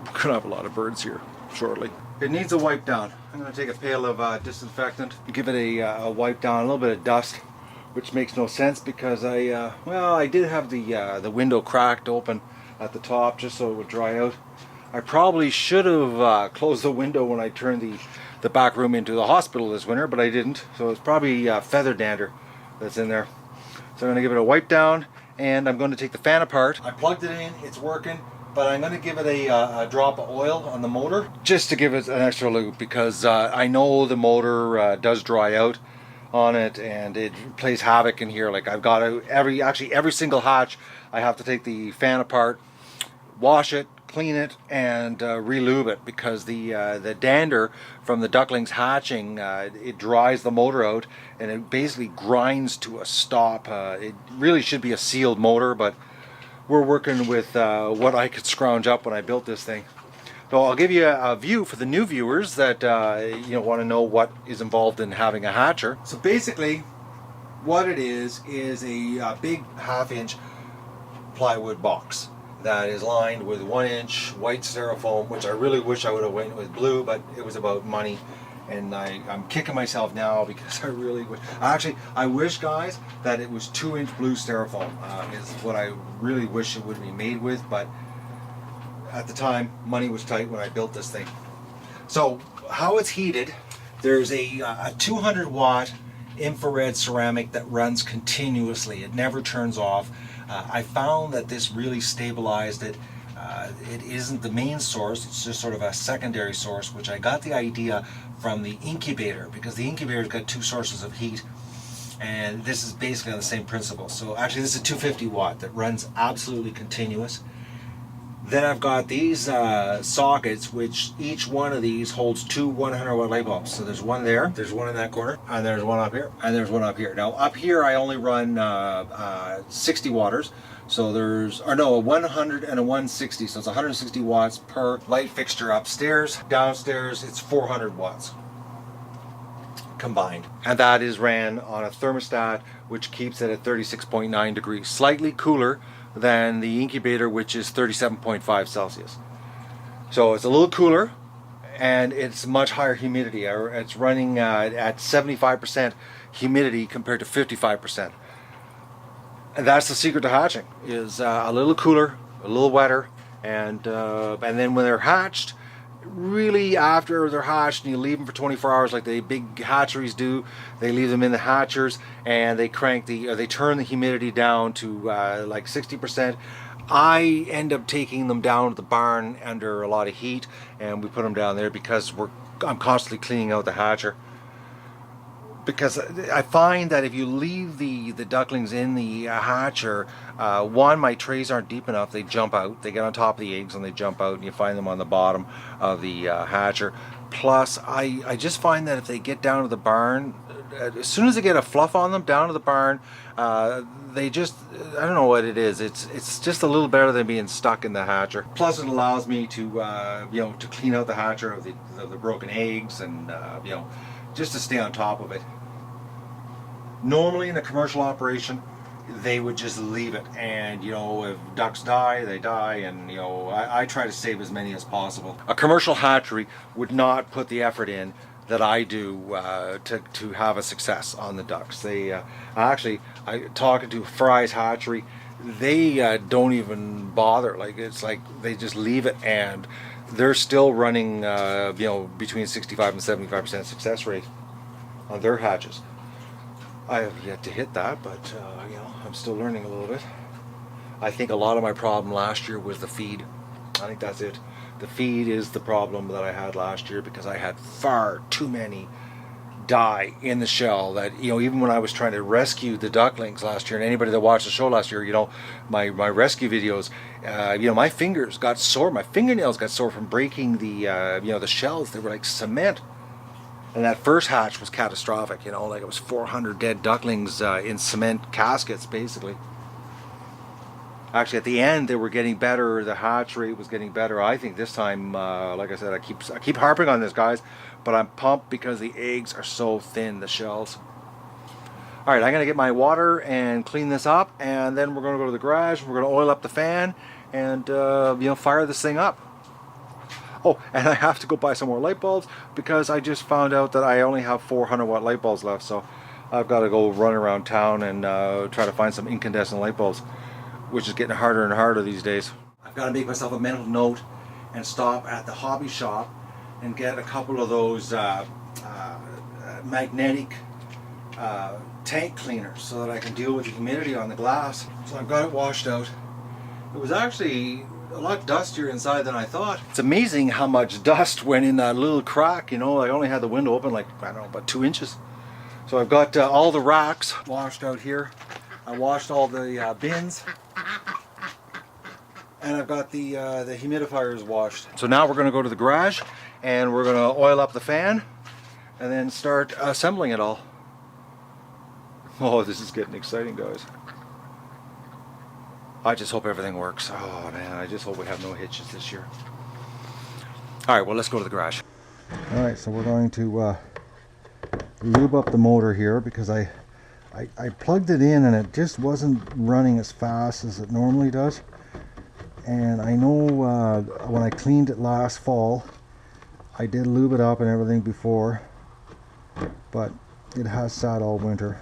We're gonna have a lot of birds here shortly. It needs a wipe down. I'm gonna take a pail of disinfectant, give it a wipe down, a little bit of dust, which makes no sense because I did have the window cracked open at the top just so it would dry out. I probably should have closed the window when I turned the back room into the hospital this winter, but I didn't. So it's probably feather dander that's in there. So I'm going to give it a wipe down, and I'm going to take the fan apart. I plugged it in, it's working, but I'm going to give it a drop of oil on the motor just to give it an extra lube, because I know the motor does dry out on it, and it plays havoc in here. Like I've got to, every single hatch, I have to take the fan apart, wash it, clean it, and re-lube it, because the dander from the ducklings hatching, it dries the motor out and it basically grinds to a stop. It really should be a sealed motor, but we're working with what I could scrounge up when I built this thing. So I'll give you a view for the new viewers that want to know what is involved in having a hatcher. So basically what it is a big 1/2-inch plywood box that is lined with 1-inch white styrofoam, which I really wish I would have went with blue, but it was about money, and I'm kicking myself now because I really wish. Actually, I wish, guys, that it was 2-inch blue styrofoam is what I really wish it would be made with, but at the time, money was tight when I built this thing. So how it's heated, there's a 200 watt infrared ceramic that runs continuously. It never turns off. I found that this really stabilized it. It isn't the main source, it's just sort of a secondary source, which I got the idea from the incubator, because the incubator's got 2 sources of heat, and this is basically on the same principle. So actually this is a 250 watt that runs absolutely continuous. Then I've got these sockets, which each one of these holds two 100 watt light bulbs. So there's one there, there's one in that corner, and there's one up here, and there's one up here. Now up here I only run 60 watters. So there's, or no, a 100 and a 160. So it's 160 watts per light fixture upstairs. Downstairs it's 400 watts combined. And that is ran on a thermostat which keeps it at 36.9 degrees. Slightly cooler than the incubator, which is 37.5 Celsius. So it's a little cooler and it's much higher humidity. It's running at 75% humidity compared to 55%. And that's the secret to hatching, is a little cooler, a little wetter, and then when they're hatched, really after they're hatched and you leave them for 24 hours like the big hatcheries do, they leave them in the hatchers and they they turn the humidity down to like 60%. I end up taking them down to the barn under a lot of heat, and we put them down there because I'm constantly cleaning out the hatcher. Because I find that if you leave the ducklings in the hatcher, one, my trays aren't deep enough, they jump out, they get on top of the eggs and they jump out, and you find them on the bottom of the hatcher. Plus, I just find that if they get down to the barn, as soon as they get a fluff on them down to the barn, they just, I don't know what it is, it's just a little better than being stuck in the hatcher. Plus it allows me to, to clean out the hatcher of the broken eggs, and, just to stay on top of it. Normally in a commercial operation, they would just leave it, and if ducks die, they die, and I try to save as many as possible. A commercial hatchery would not put the effort in that I do to have a success on the ducks. They talking to Fry's hatchery, they don't even bother. It's like they just leave it, and they're still running between 65 and 75% success rate on their hatches. I have yet to hit that, but I'm still learning a little bit. I think a lot of my problem last year was the feed. I think that's it. The feed is the problem that I had last year, because I had far too many die in the shell that even when I was trying to rescue the ducklings last year, and anybody that watched the show last year, my rescue videos, my fingers got sore, my fingernails got sore from breaking the the shells. They were like cement. And that first hatch was catastrophic, like it was 400 dead ducklings in cement caskets, basically. Actually, at the end, they were getting better. The hatch rate was getting better. I think this time, like I said, I keep harping on this, guys, but I'm pumped because the eggs are so thin, the shells. All right, I'm gonna get my water and clean this up, and then we're gonna go to the garage. We're gonna oil up the fan and fire this thing up. Oh, and I have to go buy some more light bulbs, because I just found out that I only have 400 watt light bulbs left, so I've got to go run around town and try to find some incandescent light bulbs, which is getting harder and harder these days. I've got to make myself a mental note and stop at the hobby shop and get a couple of those magnetic tank cleaners so that I can deal with the humidity on the glass. So I've got it washed out. It was actually a lot dustier inside than I thought. It's amazing how much dust went in that little crack. I only had the window open like, I don't know, about 2 inches. So I've got all the racks washed out here. I washed all the bins, and I've got the humidifiers washed. So now we're going to go to the garage and we're going to oil up the fan and then start assembling it all. Oh, this is getting exciting, guys. I just hope everything works. Oh man, I just hope we have no hitches this year. All right, well, let's go to the garage. All right, so we're going to lube up the motor here, because I plugged it in and it just wasn't running as fast as it normally does. And I know when I cleaned it last fall, I did lube it up and everything before, but it has sat all winter.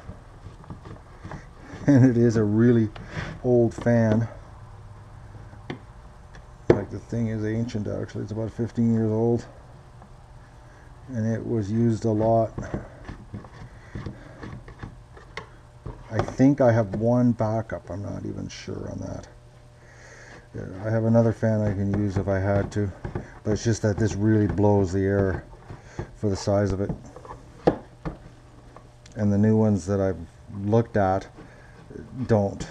And it is a really old fan. Like, the thing is ancient, actually. It's about 15 years old, and it was used a lot. I think I have one backup. I'm not even sure on that. I have another fan I can use if I had to, but it's just that this really blows the air for the size of it. And the new ones that I've looked at don't.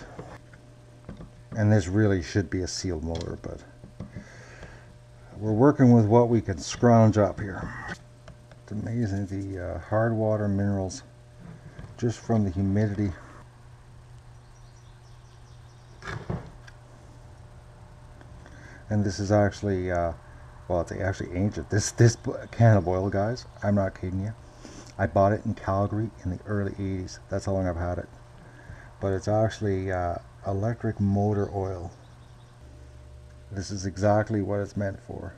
And this really should be a sealed motor, but we're working with what we can scrounge up here. It's amazing the hard water minerals just from the humidity. And this is actually, well, it's actually ancient. This can of oil, guys, I'm not kidding you. I bought it in Calgary in the early 80s. That's how long I've had it. But it's actually electric motor oil. This is exactly what it's meant for.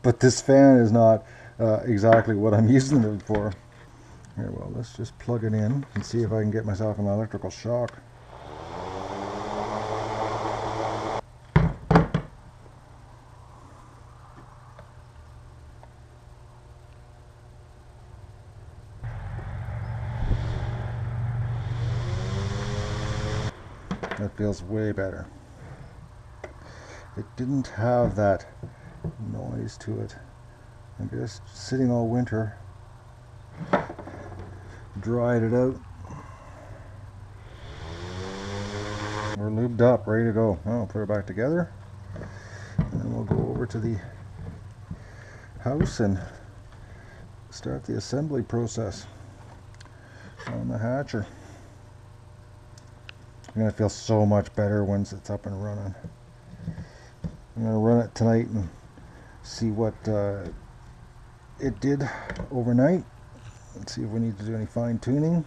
But this fan is not exactly what I'm using it for. Here, well, let's just plug it in and see if I can get myself an electrical shock. That feels way better. It didn't have that noise to it. I guess sitting all winter dried it out. We're lubed up, ready to go. I'll put it back together, and then we'll go over to the house and start the assembly process on the hatcher. I'm gonna feel so much better once it's up and running. I'm gonna run it tonight and see what it did overnight and see if we need to do any fine tuning.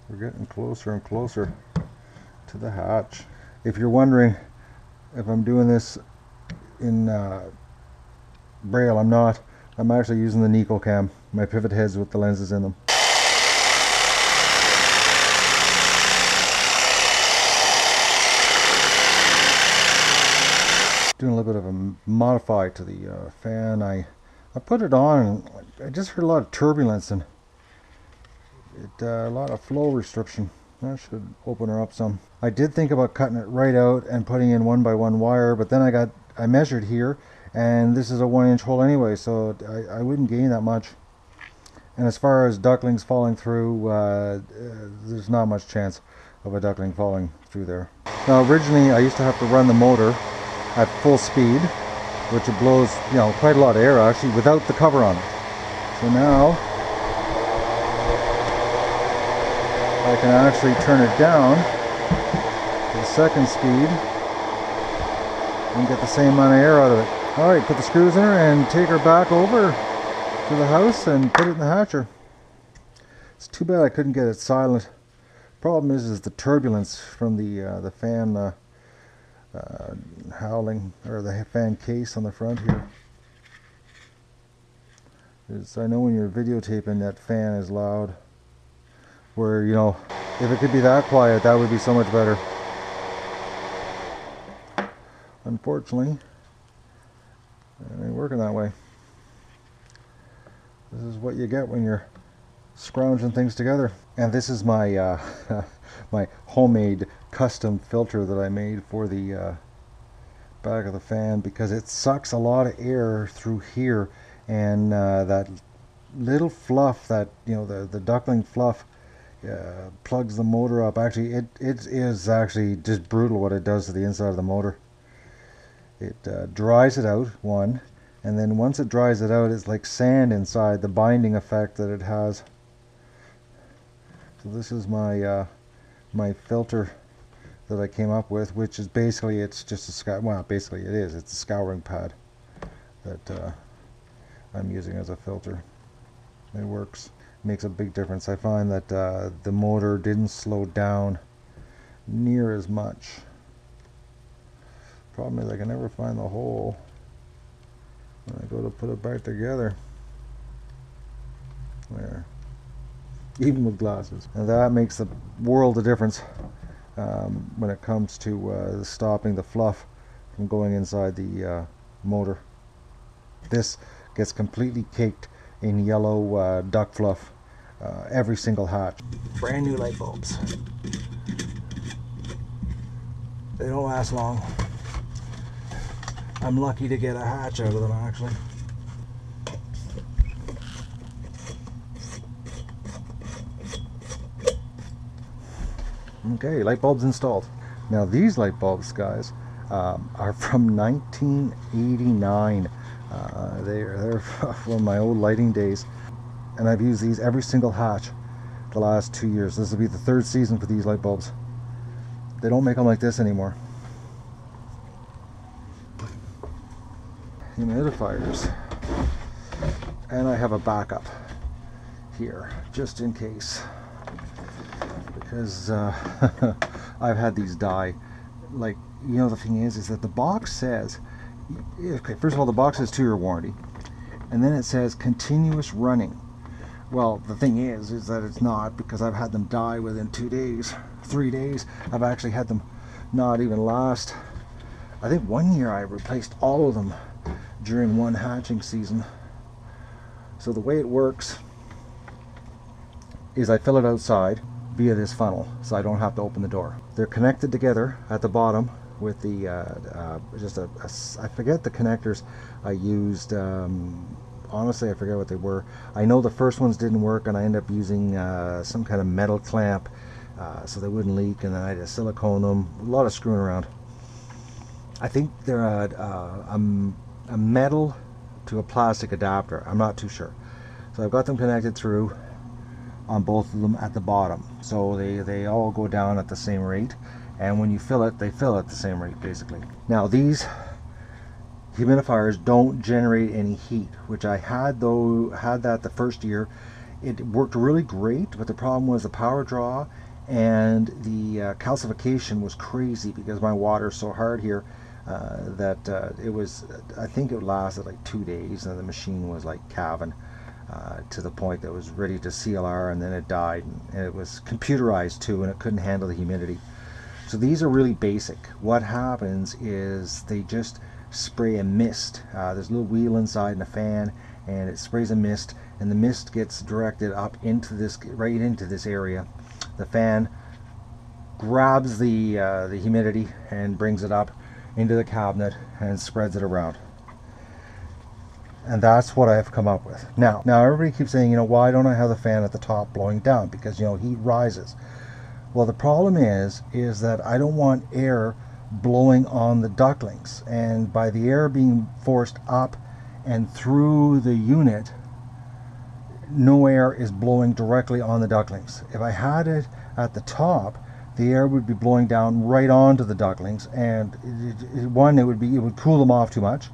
We're getting closer and closer to the hatch. If you're wondering if I'm doing this in braille, I'm not. I'm actually using the Nico Cam, my pivot heads with the lenses in them. Doing a little bit of a modify to the fan. I put it on and I just heard a lot of turbulence and a lot of flow restriction. That should open her up some. I did think about cutting it right out and putting in 1x1 wire, but then I measured here, and this is a 1-inch hole anyway, so I wouldn't gain that much. And as far as ducklings falling through, there's not much chance of a duckling falling through there. Now originally I used to have to run the motor at full speed, which it blows, you know, quite a lot of air actually without the cover on it. So now I can actually turn it down to the second speed and get the same amount of air out of it. Alright, put the screws in her and take her back over to the house and put it in the hatcher. It's too bad I couldn't get it silent. Problem is the turbulence from the fan howling, or the fan case on the front here. I know when you're videotaping, that fan is loud. Where, you know, if it could be that quiet, that would be so much better. Unfortunately, it ain't working that way. This is what you get when you're scrounging things together. And this is my my homemade custom filter that I made for the back of the fan, because it sucks a lot of air through here, and that little fluff, that, you know, the duckling fluff, plugs the motor up. Actually, it is actually just brutal what it does to the inside of the motor. It dries it out, one, and then once it dries it out, it's like sand inside, the binding effect that it has. So this is my my filter that I came up with, which is basically, it's just a well, basically it is, it's a scouring pad that I'm using as a filter. It works. Makes a big difference. I find that the motor didn't slow down near as much. Problem is I can never find the hole when I go to put it back together. There. Even with glasses. And that makes a world of difference when it comes to stopping the fluff from going inside the motor. This gets completely caked in yellow duck fluff every single hatch. Brand new light bulbs. They don't last long. I'm lucky to get a hatch out of them actually. Okay, light bulbs installed. Now these light bulbs, guys, are from 1989. They're from my old lighting days, and I've used these every single hatch the last 2 years. This will be the third season for these light bulbs. They don't make them like this anymore. Humidifiers, and I have a backup here just in case, because I've had these die. Like, you know, the thing is that the box says, okay, first of all, the box says 2-year warranty, and then it says continuous running. Well, the thing is that it's not, because I've had them die within 2 days, 3 days. I've actually had them not even last. I think 1 year I replaced all of them during one hatching season. So the way it works is I fill it outside via this funnel, so I don't have to open the door. They're connected together at the bottom with the I forget the connectors I used. Honestly, I forget what they were. I know the first ones didn't work, and I ended up using some kind of metal clamp so they wouldn't leak, and then I had to silicone them. A lot of screwing around. I think they're a metal to a plastic adapter. I'm not too sure. So I've got them connected through on both of them at the bottom. So they all go down at the same rate, and when you fill it, they fill at the same rate basically. Now these humidifiers don't generate any heat, which I had that the first year. It worked really great, but the problem was the power draw and the calcification was crazy, because my water's so hard here that it was, I think it lasted like 2 days, and the machine was like calving to the point that it was ready to CLR, and then it died, and it was computerized too, and it couldn't handle the humidity. So these are really basic. What happens is they just spray a mist. There's a little wheel inside and a fan, and it sprays a mist, and the mist gets directed up into this, right into this area. The fan grabs the humidity and brings it up into the cabinet and spreads it around. And that's what I've come up with. Now everybody keeps saying, you know, why don't I have the fan at the top blowing down? Because, you know, heat rises. Well, the problem is that I don't want air blowing on the ductlings, and by the air being forced up and through the unit, no air is blowing directly on the ductlings. If I had it at the top, the air would be blowing down right onto the ductlings, and it would cool them off too much.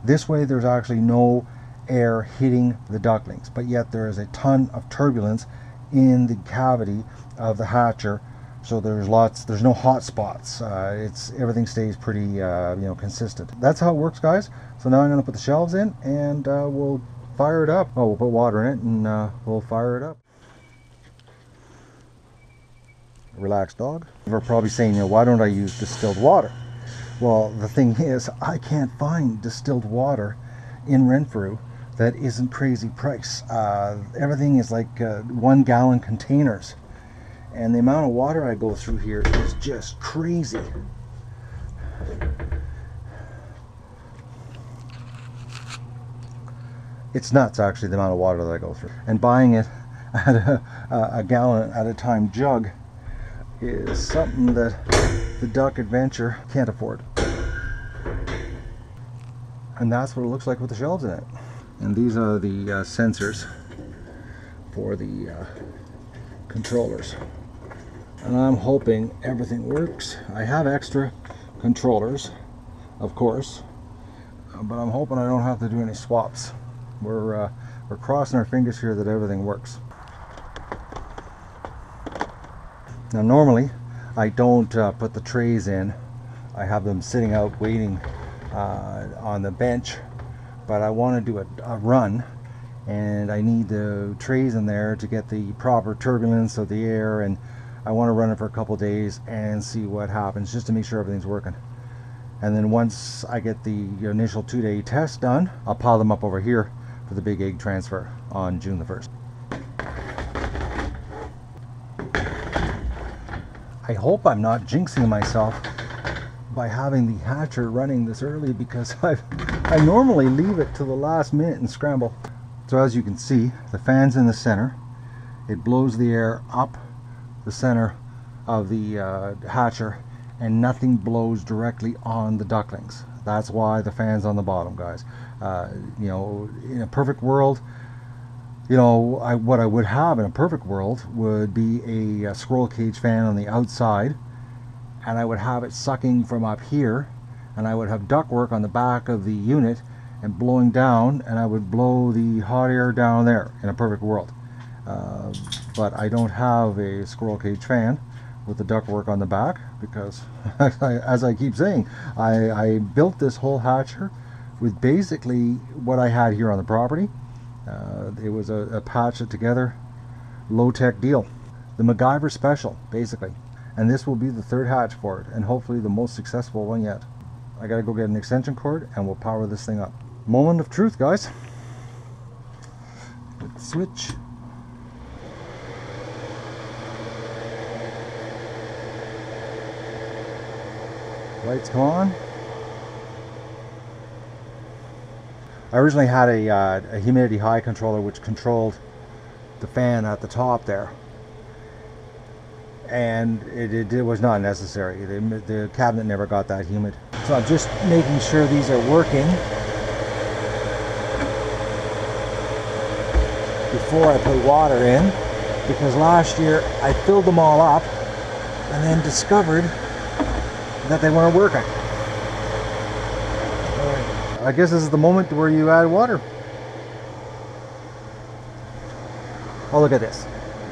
This way there's actually no air hitting the ductlings, but yet there is a ton of turbulence in the cavity of the hatcher. So there's no hot spots. Everything stays pretty consistent. That's how it works, guys. So now I'm going to put the shelves in, and we'll fire it up. Oh, we'll put water in it, and we'll fire it up. Relaxed dog. You're probably saying, you know, why don't I use distilled water? Well, the thing is, I can't find distilled water in Renfrew that isn't crazy price. Everything is like 1 gallon containers. And the amount of water I go through here is just crazy. It's nuts, actually, the amount of water that I go through. And buying it at a gallon at a time jug is something that the Duck Adventure can't afford. And that's what it looks like with the shelves in it. And these are the sensors for the controllers. And I'm hoping everything works. I have extra controllers, of course, but I'm hoping I don't have to do any swaps. We're crossing our fingers here that everything works. Now normally I don't put the trays in. I have them sitting out waiting on the bench, but I want to do a run, and I need the trays in there to get the proper turbulence of the air, and I want to run it for a couple days and see what happens, just to make sure everything's working. And then once I get the initial 2-day test done, I'll pile them up over here for the big egg transfer on June the 1st. I hope I'm not jinxing myself by having the hatcher running this early, because I normally leave it to the last minute and scramble. So as you can see, the fan's in the center. It blows the air up the center of the hatcher, and nothing blows directly on the ducklings. That's why the fan's on the bottom, guys. You know, in a perfect world, you know, what I would have in a perfect world would be a squirrel cage fan on the outside, and I would have it sucking from up here, and I would have ductwork on the back of the unit and blowing down, and I would blow the hot air down there in a perfect world. But I don't have a squirrel cage fan with the ductwork on the back, because as I keep saying, I built this whole hatcher with basically what I had here on the property. It was a patch it together, low-tech deal. The MacGyver special, basically. And this will be the third hatch for it, and hopefully the most successful one yet. I gotta go get an extension cord and we'll power this thing up. Moment of truth, guys. Switch. Lights come on. I originally had a humidity high controller which controlled the fan at the top there, and it was not necessary. The cabinet never got that humid. So I'm just making sure these are working before I put water in, because last year I filled them all up and then discovered that they weren't working. I guess this is the moment where you add water. Oh, look at this.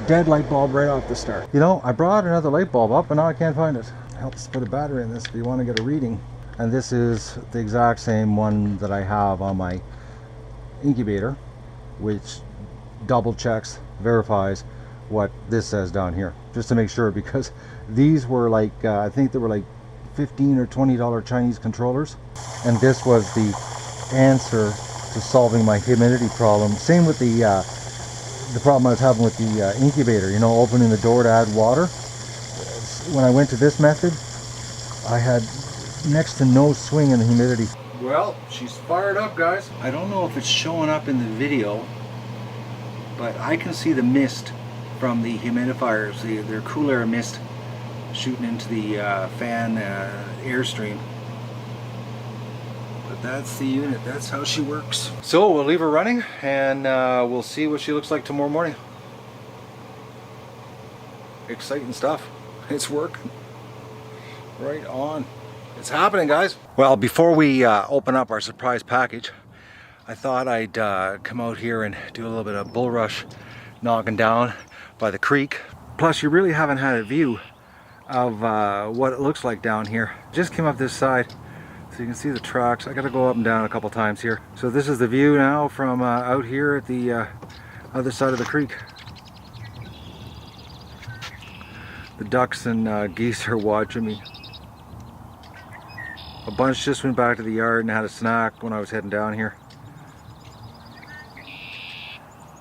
Dead light bulb right off the start. You know, I brought another light bulb up and now I can't find it. Helps put a battery in this if you want to get a reading. And this is the exact same one that I have on my incubator, which double checks, verifies what this says down here, just to make sure, because these were like, I think they were like $15 or $20 Chinese controllers, and this was the answer to solving my humidity problem. Same with the problem I was having with the incubator, you know, opening the door to add water. When I went to this method, I had next to no swing in the humidity. Well, she's fired up, guys. I don't know if it's showing up in the video, but I can see the mist from the humidifiers, their cool air mist shooting into the fan airstream. But that's the unit, that's how she works. So we'll leave her running and we'll see what she looks like tomorrow morning. Exciting stuff. It's working. Right on. It's happening, guys. Well, before we open up our surprise package, I thought I'd come out here and do a little bit of bull rush knocking down by the creek. Plus, you really haven't had a view of what it looks like down here. Just came up this side so you can see the tracks. I gotta go up and down a couple times here. So this is the view now from out here at the other side of the creek. The ducks and geese are watching me. A bunch just went back to the yard and had a snack when I was heading down here.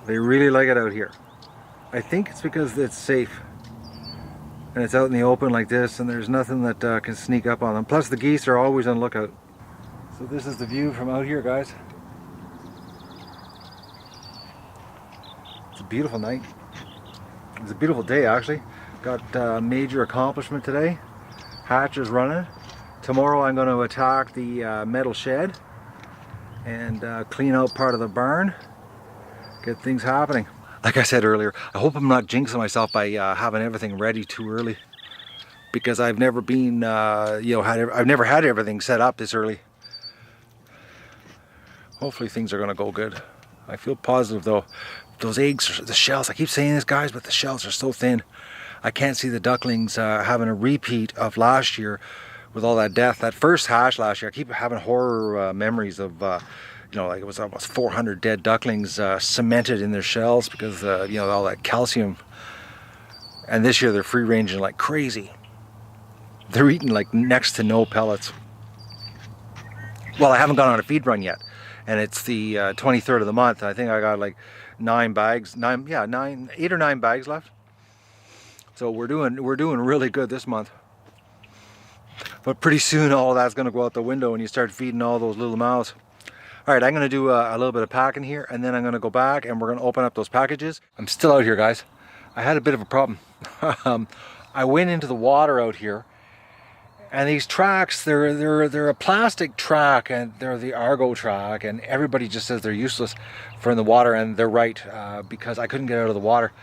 They really like it out here. I think it's because it's safe. And it's out in the open like this, and there's nothing that can sneak up on them. Plus the geese are always on lookout. So this is the view from out here, guys. It's a beautiful night. It's a beautiful day, actually. Got a major accomplishment today. Hatch is running. Tomorrow I'm going to attack the metal shed and clean out part of the barn. Get things happening. Like I said earlier, I hope I'm not jinxing myself by having everything ready too early, because I've never been, I've never had everything set up this early. Hopefully things are going to go good. I feel positive though. Those eggs, the shells, I keep saying this, guys, but the shells are so thin. I can't see the ducklings having a repeat of last year with all that death. That first hatch last year, I keep having horror memories of like it was almost 400 dead ducklings cemented in their shells because all that calcium. And this year they're free ranging like crazy. They're eating like next to no pellets. Well, I haven't gone on a feed run yet, and it's the 23rd of the month. I think I got like 8 or 9 bags left. So we're doing really good this month. But pretty soon all of that's going to go out the window when you start feeding all those little mouths. All right, I'm going to do a little bit of packing here, and then I'm going to go back and we're going to open up those packages. I'm still out here, guys. I had a bit of a problem. I went into the water out here, and these tracks, they're a plastic track, and they're the Argo track, and everybody just says they're useless for in the water, and they're right, because I couldn't get out of the water.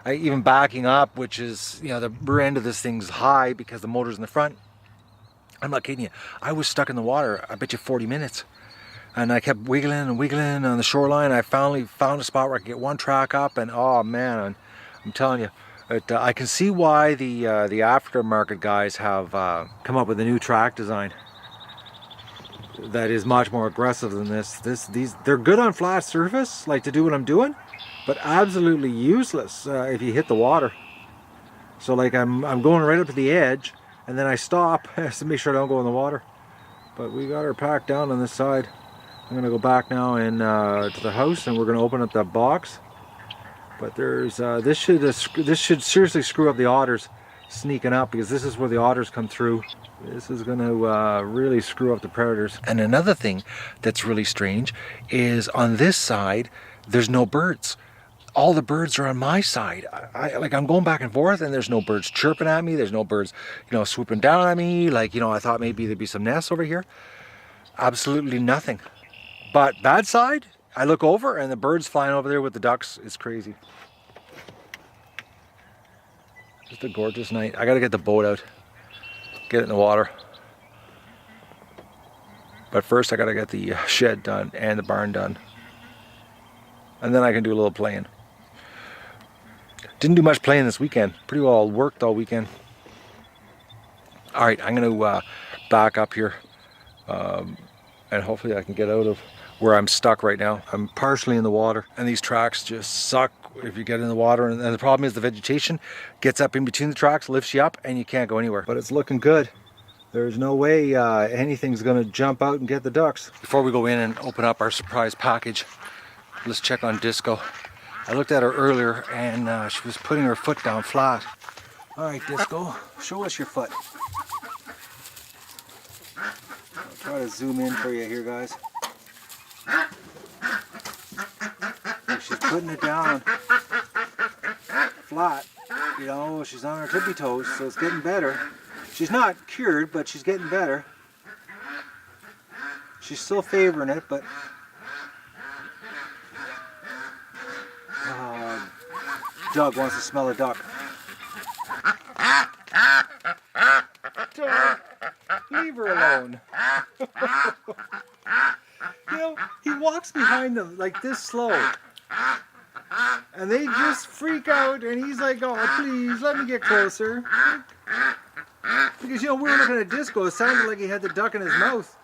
Even backing up, which is, you know, the rear end of this thing's high because the motor's in the front. I'm not kidding you. I was stuck in the water, I bet you 40 minutes. And I kept wiggling and wiggling on the shoreline. I finally found a spot where I could get one track up, and oh man, I'm telling you, I can see why the aftermarket guys have come up with a new track design that is much more aggressive than this. They're good on flat surface, like to do what I'm doing, but absolutely useless if you hit the water. So like I'm going right up to the edge, and then I stop to make sure I don't go in the water. But we got her packed down on this side. I'm gonna go back now and to the house, and we're gonna open up that box. But there's this should seriously screw up the otters sneaking up, because this is where the otters come through. This is gonna really screw up the predators. And another thing that's really strange is on this side there's no birds. All the birds are on my side. I'm going back and forth, and there's no birds chirping at me. There's no birds, you know, swooping down at me. Like, you know, I thought maybe there'd be some nests over here. Absolutely nothing. But that side, I look over and the birds flying over there with the ducks. It's crazy. Just a gorgeous night. I gotta get the boat out, get it in the water. But first I gotta get the shed done and the barn done. And then I can do a little playing. Didn't do much playing this weekend. Pretty well worked all weekend. All right, I'm gonna back up here. And hopefully I can get out of where I'm stuck right now. I'm partially in the water, and these tracks just suck if you get in the water. And the problem is the vegetation gets up in between the tracks, lifts you up, and you can't go anywhere. But it's looking good. There's no way anything's gonna jump out and get the ducks. Before we go in and open up our surprise package, let's check on Disco. I looked at her earlier, and she was putting her foot down flat. All right, Disco, show us your foot. I'll try to zoom in for you here, guys. She's putting it down flat, you know, she's on her tippy toes, so it's getting better. She's not cured, but she's getting better. She's still favoring it, but Doug wants to smell a duck. Doug, leave her alone. You know, he walks behind them like this slow, and they just freak out, and he's like, oh, please, let me get closer. Because, you know, we were looking at Disco, it sounded like he had the duck in his mouth.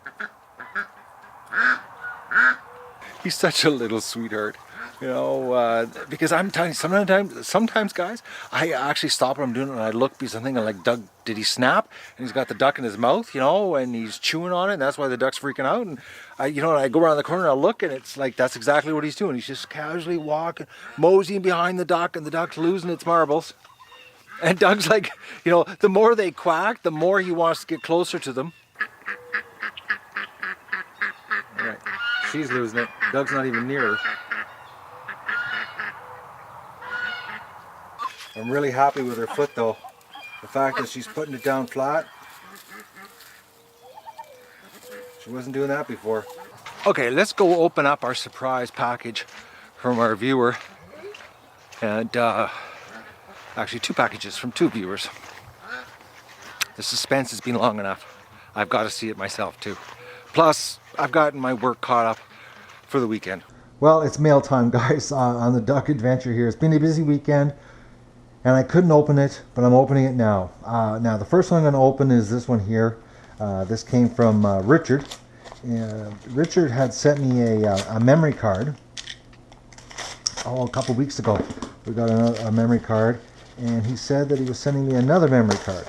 He's such a little sweetheart. You know, because I'm telling you, sometimes guys, I actually stop what I'm doing and I look, because I'm thinking like, Doug, did he snap? And he's got the duck in his mouth, you know, and he's chewing on it, and that's why the duck's freaking out. And you know, I go around the corner and I look, and it's like, that's exactly what he's doing. He's just casually walking, moseying behind the duck, and the duck's losing its marbles. And Doug's like, you know, the more they quack, the more he wants to get closer to them. All right, she's losing it. Doug's not even near her. I'm really happy with her foot though. The fact that she's putting it down flat. She wasn't doing that before. Okay, let's go open up our surprise package from our viewer. And actually 2 packages from 2 viewers. The suspense has been long enough. I've got to see it myself too. Plus, I've gotten my work caught up for the weekend. Well, it's mail time, guys, on the duck adventure here. It's been a busy weekend, and I couldn't open it, but I'm opening it now. Now, the first one I'm going to open is this one here. This came from Richard. Richard had sent me a memory card. Oh, a couple weeks ago. We got a memory card, and he said that he was sending me another memory card.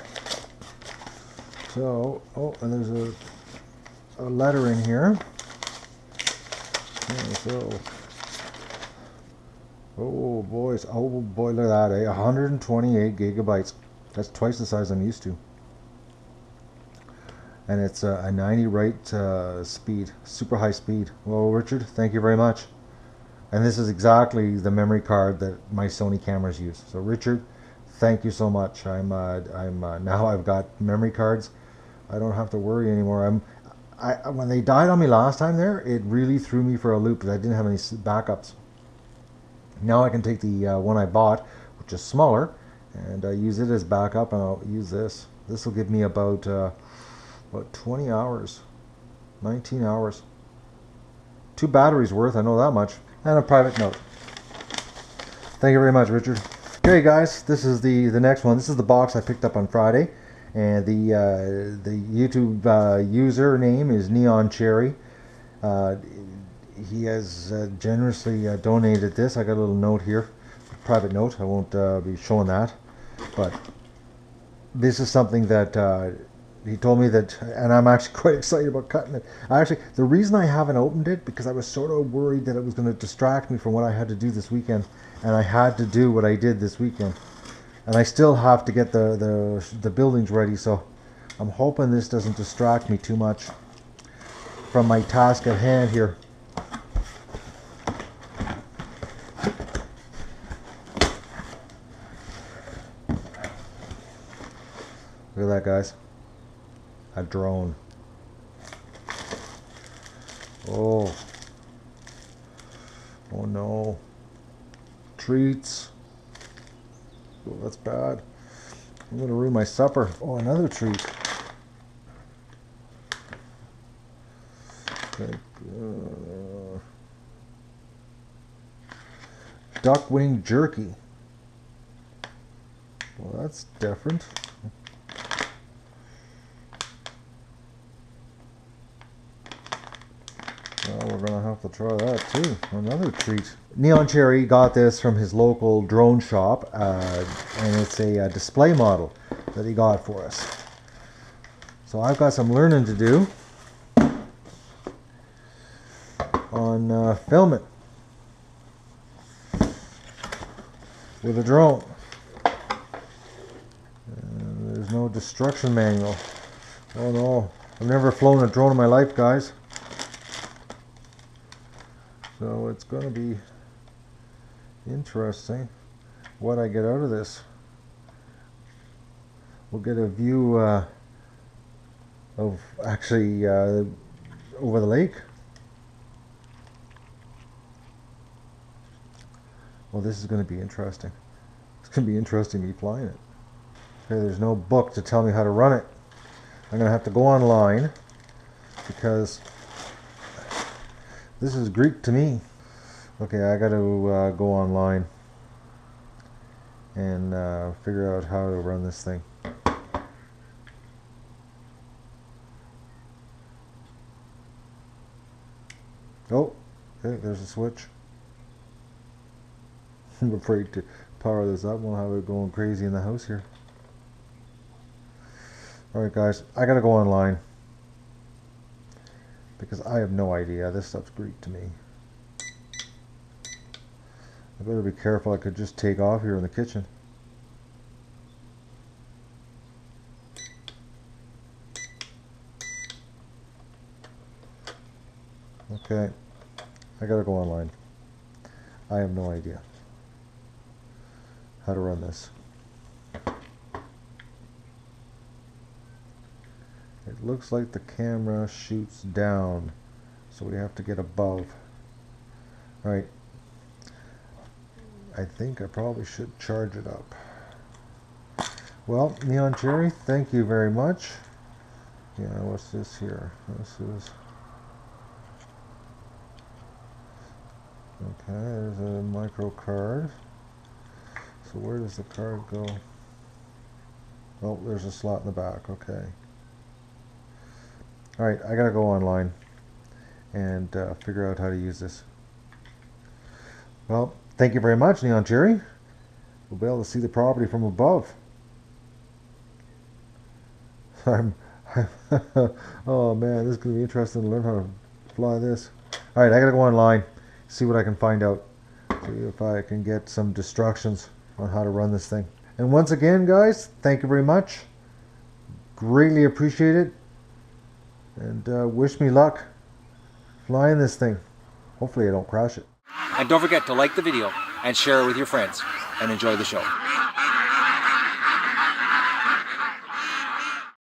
So, oh, and there's a letter in here. Okay, so, oh boy, look at that, 128 gigabytes. That's twice the size I'm used to. and it's a 90 right speed, super high speed. Well, Richard, thank you very much. And this is exactly the memory card that my Sony cameras use. So Richard, thank you so much. Now I've got memory cards. I don't have to worry anymore. When they died on me last time there, it really threw me for a loop because I didn't have any backups. Now I can take the one I bought, which is smaller, and use it as backup, and I'll use this. This will give me about 20 hours, 19 hours. 2 batteries worth, I know that much. And a private note. Thank you very much, Richard. Okay guys, this is the next one. This is the box I picked up on Friday, and the YouTube user name is Neon Cherry. He has generously donated this. I got a little note here, private note. I won't be showing that, but this is something that he told me that, and I'm actually quite excited about cutting it. The reason I haven't opened it, because I was sort of worried that it was going to distract me from what I had to do this weekend, and I had to do what I did this weekend, and I still have to get the buildings ready. So I'm hoping this doesn't distract me too much from my task at hand here. Look at that, guys. A drone. Oh no. Treats. Oh, that's bad. I'm gonna ruin my supper. Oh, another treat. Okay. Duck wing jerky. Well, that's different. Well, we're gonna have to try that too. Another treat. Neon Cherry got this from his local drone shop, and it's a display model that he got for us. So I've got some learning to do on filming with a drone. There's no instruction manual. Oh no, I've never flown a drone in my life, guys. So it's going to be interesting what I get out of this. We'll get a view of actually over the lake. Well, this is going to be interesting. It's going to be interesting me flying it. Okay, there's no book to tell me how to run it. I'm going to have to go online because this is Greek to me. Okay, I got to go online and figure out how to run this thing. Oh, okay, there's a switch. I'm afraid to power this up. We'll have it going crazy in the house here. Alright guys, I got to go online because I have no idea. This stuff's Greek to me. I better be careful. I could just take off here in the kitchen. Okay, I gotta go online. I have no idea how to run this. It looks like the camera shoots down, so we have to get above. All right. I think I probably should charge it up. Well, Neon Cherry, thank you very much. Yeah, what's this here? This is... Okay, there's a micro card. So where does the card go? Oh, there's a slot in the back. Okay. Alright, I gotta go online and figure out how to use this. Well, thank you very much, Neon Cherry. We'll be able to see the property from above. Oh man, this is going to be interesting to learn how to fly this. Alright, I gotta go online, see what I can find out. See if I can get some instructions on how to run this thing. And once again, guys, thank you very much. Greatly appreciate it. and wish me luck flying this thing. Hopefully I don't crash it. And don't forget to like the video and share it with your friends, and enjoy the show.